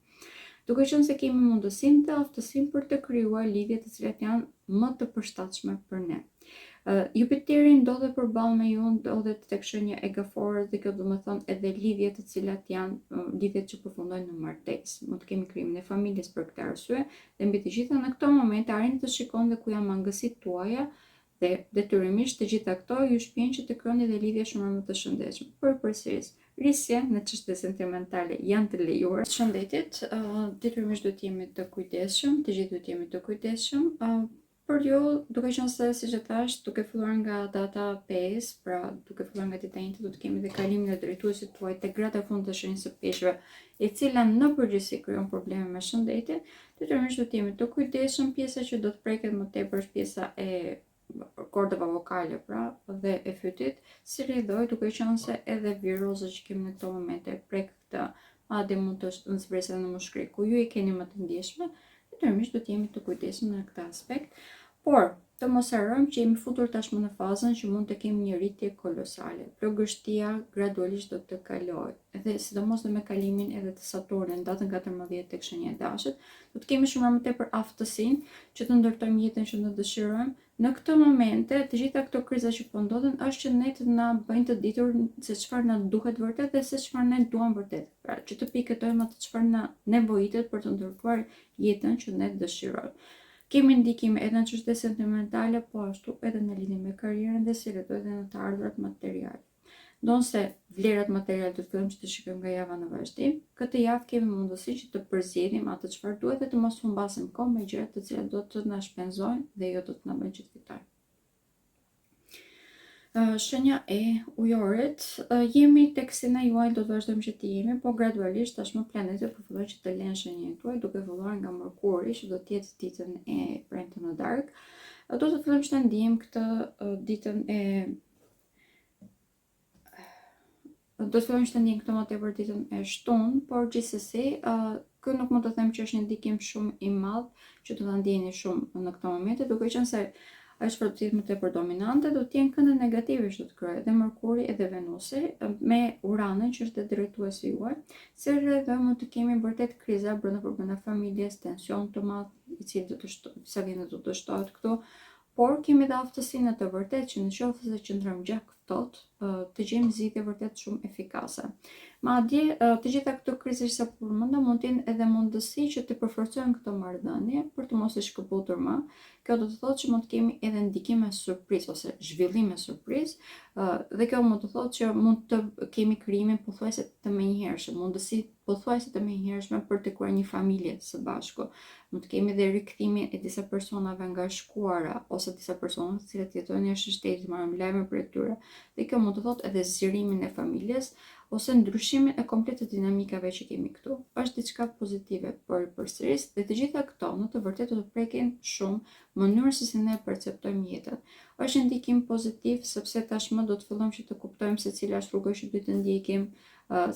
S1: Duke qenë se kemi mundësinë dhe aftësinë për të krijuar lidhje të cilat janë më të përshtatshme për ne. Jupiteri ndodhet përballë me ju, ndodhet tek shenja e Gaforit dhe kjo do të thonë edhe lidhje të cilat janë lidhjet që përfundojnë në martesë. Mund të kemi krijimin e familjes për këtë arsye, dhe mbi të gjitha në këtë moment arrini të shikoni dhe ku janë mangësitë tuaja dhe detyrimisht të gjitha këto ju shpihen që të krijoni dhe lidhje shumë më të shëndetshme. Por përsëris, risje në çështje sentimentale janë të lejuara. Shëndetit, detyrimisht duhet jemi të kujdesshëm, të gjithë duhet jemi të kujdesshëm. Për ju, duke qenë se siç e thash, duke filluar nga data 5, pra duke filluar nga dita e njëjtë, do të kemi dhe kalimin e drejtuesit tuaj te grada e fundit të shenjës së Peshqve, e cila në përgjithësi krijon probleme me shëndetin. Detyrimisht do të jemi të kujdesshëm. Pjesa që do të preket më tepër është pjesa e kordave vokale, pra, dhe e fytit, si rrjedhoj, duke qenë se edhe virozat që kemi në këto momente prek këtë, madje mund të nxjerrë në mushkëri ku ju i keni më të ndjeshme. Detyrimisht do të jemi të kujdesshëm në këtë aspekt, por të mos harrojmë që jemi futur tashmë në fazën që mund të kemi një rritje kolosale. Plogështia gradualisht do të kalojë, edhe sidomos me kalimin edhe të Saturnit në datën 14 tek shenja e Dashit, do të kemi shumë më tepër aftësinë që të ndërtojmë jetën që ne dëshirojmë. Në këtë momente, të gjitha këto kriza që po ndodhen është që ne të na bëjnë të ditur se çfarë na duhet vërtet dhe se çfarë ne duam vërtet. Pra, që të pikëtojmë atë çfarë na nevojitet për të ndërtuar jetën që ne dëshirojmë. Kemi ndikime edhe në çështje sentimentale, po ashtu edhe në lidhje me karrierën dhe si rrethoj edhe në të ardhurat materiale. Ndonse vlerat materiale do të fillojmë që të shikojmë nga java në vazhdim, këtë javë kemi mundësi që të përziedim atë çfarë duhet dhe të mos humbasim kohë me gjëra të cilat do të na shpenzojnë dhe jo do të na bëjnë që të fitojmë. Shenja e Ujorit, jemi tek sena juaj, do të vazhdojmë që të jemi, po gradualisht tashmë planetet po fillojnë që të lënë shenjën tuaj, duke filluar nga Merkuri, që do të jetë ditën e premte në darkë. Do të fillojmë që të ndijmë këtë ditën e do të fillojmë që të ndijmë këtë më tepër ditën e shtunë, por gjithsesi, kë nuk mund të them që është një ndikim shumë i madh që do ta ndjeni shumë në këtë moment, duke qenë se ajo që do të jetë më tepër dominante, do të jenë këndë negative që do të krijojë edhe Merkuri edhe Venusi me Uranën që është drejtuesi juaj, se rreth mund të kemi vërtet kriza brenda familjes, tension të madh, i cili do të sa vjen do të shtohet këtu, por kemi dhe aftësinë të vërtet që nëse se qëndrojmë gjatë ftohtë, të gjejmë zgjidhje vërtet shumë efikase. Madje të gjitha këto kriza që sa përmenda mund të jenë edhe mundësi që të përforcojmë këtë marrëdhënie për të mos e shkëputur më. Kjo do të thotë që mund të kemi edhe ndikime surprizë ose zhvillime surprizë, dhe kjo mund të thotë që mund të kemi krijimin pothuajse të menjëhershëm, mundësi pothuajse të menjëhershme për të krijuar një familje së bashku. Mund të kemi edhe rikthimin e disa personave nga shkuara ose disa persona të cilët jetojnë jashtë shtetit, marrim lajme për tyre. dhe kjo mund të thotë edhe zgjerimin e familjes ose ndryshimin e komplet të dinamikave që kemi këtu. Është diçka pozitive, por përsëris dhe të gjitha këto në të vërtetë do të prekin shumë mënyrën se si ne perceptojmë jetën. Është një ndikim pozitiv sepse tashmë do të fillojmë që të kuptojmë se cila është rruga që duhet të ndjekim,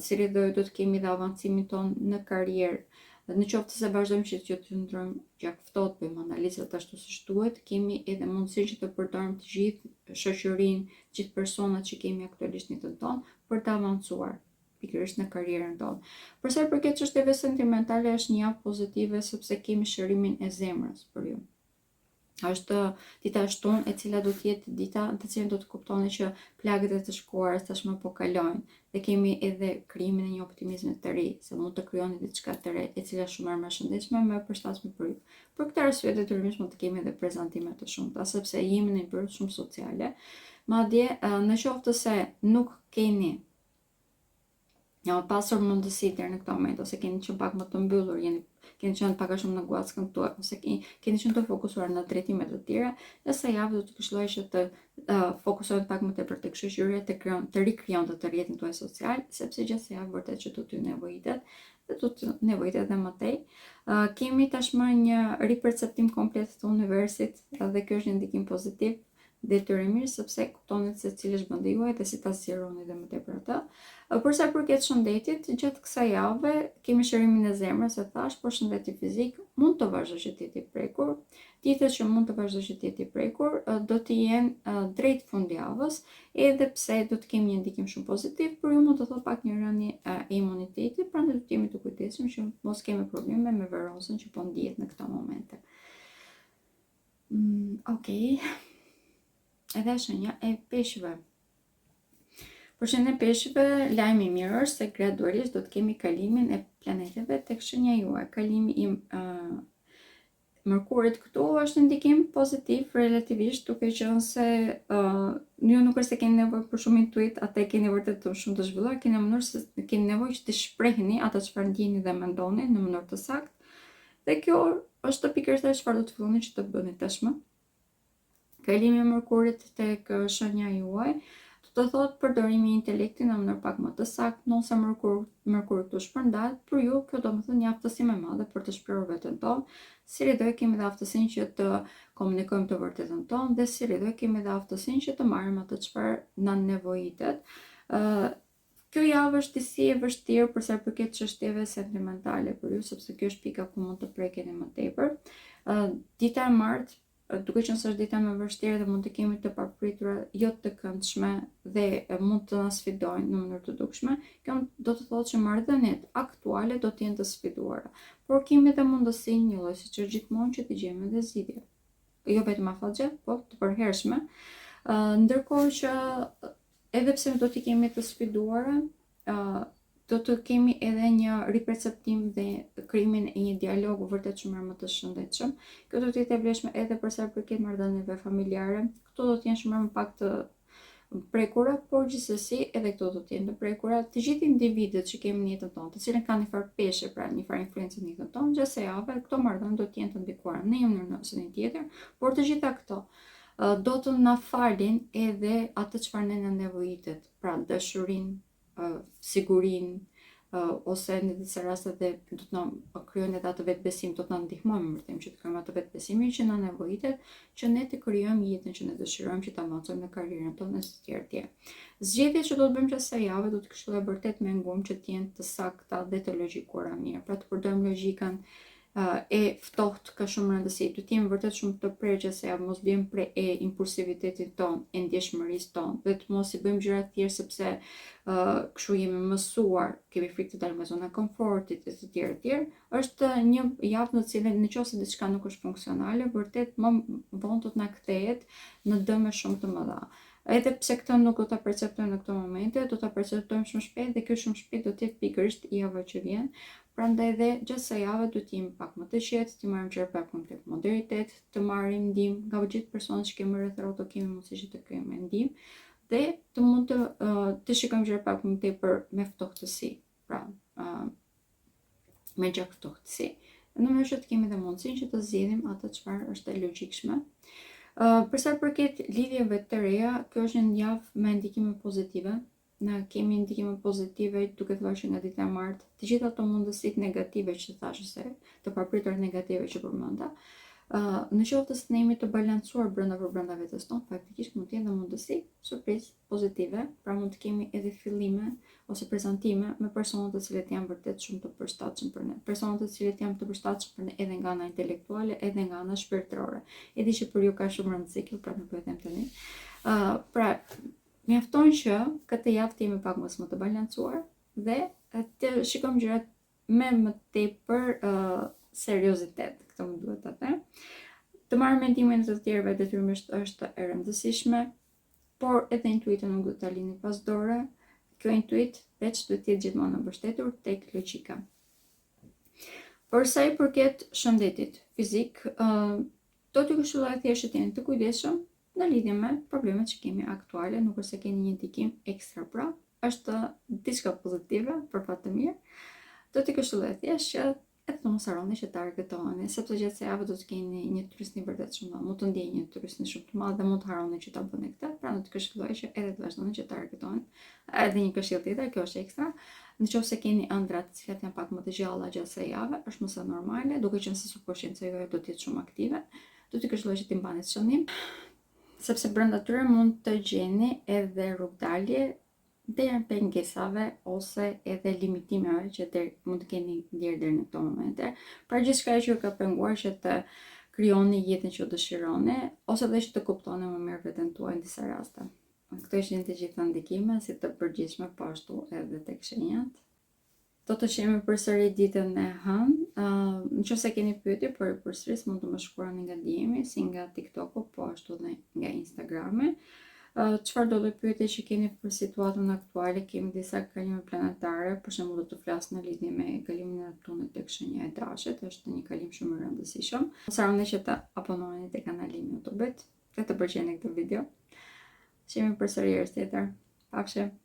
S1: cili do të kemi dhe avancimin ton në karrierë. Në qoftë se vazhdojmë që të ndrojmë gjatë ftohtë, bëjmë analizat ashtu siç duhet, kemi edhe mundësinë që të përdorim të gjithë shoqërinë, të gjithë personat që kemi aktualisht në jetën tonë për të avancuar pikërisht në karrierën tonë. Për sa i përket çështjeve sentimentale, është një javë pozitive sepse kemi shërimin e zemrës për ju. Është dita e shtunë e cila do të jetë dita në të cilën do të kuptoni që plagët e të shkuarës tashmë po kalojnë dhe kemi edhe krijimin e një optimizmi të ri, se mund të krijoni diçka të re e cila është shumë më e shëndetshme, më e përshtatshme për ju. Për këtë arsye detyrimisht mund të kemi edhe prezantime të shumta sepse jemi në një bërë shumë sociale. Madje në qoftë se nuk keni pasur mundësi deri në këtë moment ose keni qenë pak më të mbyllur, keni qenë pak a shumë në guackën tuaj ose keni qenë të fokusuar në drejtime të tjera, nëse javë do të këshilloj që të fokusohet pak më tepër tek shoqëria, të rikrijon të rrjetin tuaj social, sepse gjithsesi javë vërtet që do t'ju nevojitet dhe do të nevojitet edhe më tej. Kemi tashmë një riperceptim komplet të universit dhe kjo është një ndikim pozitiv detyrimisht sepse kuptonit se cili është vendi juaj dhe si ta zgjeroni dhe më tepër atë. Për sa përket shëndetit, gjatë kësaj jave kemi shërimin e zemrës, e thash, por shëndeti fizik mund të vazhdojë që të jetë i prekur. Ditët që mund të vazhdojë që të jetë i prekur do të jenë drejt fundjavës, edhe pse do të kemi një ndikim shumë pozitiv, por ju mund të thotë pak një rënje e imunitetit, prandaj do të jemi të kujdesshëm që mos kemi probleme me virozën që po ndihet në këto momente. Okej. Edhe shenja e peshëve. Për shenjën e peshëve, lajmi i mirë është se gradualisht do të kemi kalimin e planeteve tek shenja juaj. Kalimi i Mërkurit këtu është ndikim pozitiv relativisht, duke qenë se ju nuk është se keni nevojë për shumë intuit, atë keni vërtet shumë të zhvilluar, keni nevojë që të shprehni atë çfarë ndjeni dhe mendoni në mënyrë të saktë. Dhe kjo është pikërisht ajo çfarë do të filloni që të bëni tashmë. Kalimi i Mërkurit tek shenja juaj do të thotë përdorimi i intelektit në mënyrë pak më të saktë, nëse Mërkuri këtu shpërndahet, për ju kjo do të thotë një aftësi më e madhe për të shprehur veten tonë, si ridoj kemi dhe aftësinë që të komunikojmë të vërtetën tonë dhe si ridoj kemi dhe aftësinë që të marrim atë çfarë na nevojitet. Kjo javë është disi e vështirë për sa i përket çështjeve sentimentale për ju, sepse kjo është pika ku mund të prekeni më tepër. Dita e martë, duke qenë se është dita më vështirë dhe mund të kemi të papritura jo të këndshme dhe mund të na sfidojnë në mënyrë të dukshme, kjo do të thotë që marrëdhëniet aktuale do të jenë të sfiduara. Por kemi edhe mundësinë një lloj siç është gjithmonë që të gjejmë edhe zgjidhje. Jo vetëm afallxhe, po të përhershme. Ndërkohë që edhe pse do të kemi të sfiduara, do të kemi edhe një riperceptim dhe krijimin e një dialogu vërtet shumë më të shëndetshëm. Kjo do të jetë e vlefshme edhe për sa i përket marrëdhënieve familjare. Këto do të jenë shumë më pak të prekura, por gjithsesi edhe këto do të jenë të prekura. Të gjithë individët që kemi në jetën tonë, të cilën kanë një farë peshe, pra një farë influencë në jetën tonë, gjatë javës këto marrëdhënie do të jenë të ndikuara në një mënyrë ose në tjetër, por të gjitha këto do të na falin edhe atë çfarë ne na nevojitet, pra dashurinë, sigurinë, ose në disa raste dhe do të na krijojnë edhe atë vetbesim, do të na ndihmojnë më vërtet që të krijojmë atë vetbesimin që na nevojitet, që ne të krijojmë jetën që ne dëshirojmë, që të avancojmë në karrierën tonë e të tjerë. Zgjedhjet që do të bëjmë çdo javë do të këshilloj vërtet me ngum që të jenë të sakta dhe të logjikuara mirë, pra të përdorojmë logjikën e ftohtë ka shumë rëndësi. Do të jemi vërtet shumë të prerë se mos bëjmë pre e impulsivitetit ton, e ndjeshmërisë ton, dhe të mos i bëjmë gjëra të tjera sepse kështu jemi mësuar, kemi frikë të dalim nga zona e komfortit e të tjerë. Është një javë në cilën nëse diçka nuk është funksionale, vërtet më vonë do të na kthehet në dëme shumë të mëdha. Edhe pse këtë nuk do ta perceptojmë në këto momente, do ta perceptojmë shumë shpejt dhe kjo shumë shpejt do të jetë pikërisht java që vjen. Prandaj dhe gjatë kësaj jave do të jemi pak më të qetë, të marrim gjëra pak më tek moderitet, të marrim ndihmë nga gjithë personat që kemi rreth rrota, kemi mundësi që të krijojmë ndihmë dhe të mund të shikojmë gjëra pak më tepër me ftohtësi, pra me gjak ftohtësi. Në mënyrë që të kemi dhe mundësinë që të zgjedhim atë çfarë është e logjikshme. Për sa përket lidhjeve të reja, kjo është një javë me ndikime pozitive. Ne kemi ndikime pozitive duke thënë që nga dita e martë, të gjitha ato mundësitë negative që thashë se të papritur negative që përmenda, në qoftë se ne jemi të balancuar brenda vetes tonë, faktikisht mund të jenë mundësi surprizë pozitive, pra mund të kemi edhe fillime ose prezantime me persona të cilët janë vërtet shumë të përshtatshëm për ne. Persona të cilët janë të përshtatshëm për ne edhe nga ana intelektuale, edhe nga ana shpirtërore. E di që për ju ka shumë rëndësi kjo, pra nuk po e them tani. Pra mjafton që këtë javë të jemi pak më të balancuar dhe të shikojmë gjërat me më tepër seriozitet, këtë më duhet të them. Të marrë mendimin të tjerëve detyrimisht është e rëndësishme, por edhe intuitën nuk duhet ta lini pas dore. Kjo intuit veç duhet të jetë gjithmonë e mbështetur tek logjika. Për sa i përket shëndetit fizik, do t'ju këshilloj thjesht të jeni të kujdesshëm në lidhje me problemet që kemi aktuale, nuk është se keni një ndikim ekstra, pra është diçka pozitive për fat të mirë. Do t'i këshilloj thjesht që edhe të mos harroni që ta argëtoheni, sepse gjatë kësaj jave do të keni një turizëm vërtet shumë të madh, mund të ndjeni një turizëm shumë të madh dhe mund të harroni që ta bëni këtë, pra do të këshilloj që edhe të vazhdoni që ta argëtoni. Edhe një këshill tjetër, kjo është ekstra. Nëse keni ëndra të cilat janë pak më të gjalla gjatë kësaj jave, është më së normale, duke qenë se subkonsciencia juaj do të jetë shumë aktive, do t'i këshilloj që t'i mbani shënim, sepse brenda tyre mund të gjeni edhe rrugdalje deri pengesave ose edhe limitimeve që mund të keni deri në këto momente. Pra gjithçka që ju ka penguar që të krijoni jetën që dëshironi, ose edhe që të kuptoni më mirë veten tuaj në disa raste. Këto ishin të gjitha ndikimet, si të përgjithshme, po ashtu edhe tek shenjat. Do të shihemi përsëri ditën e hënë. Nëse keni pyetje për përsëris, mund të më shkruani nga DM-i, si nga TikTok-u, po ashtu edhe nga Instagrami. Çfarë do lloj pyetje që keni për situatën aktuale, kemi disa kalime planetare, për shembull do të flas në lidhje me kalimin e Neptunit tek shenja e Drashit, është një kalim shumë i rëndësishëm. Mos harroni që të abonoheni te kanali im YouTube-it, dhe të përgjigjen këtë video. Shihemi përsëri herë tjetër. Pafshim.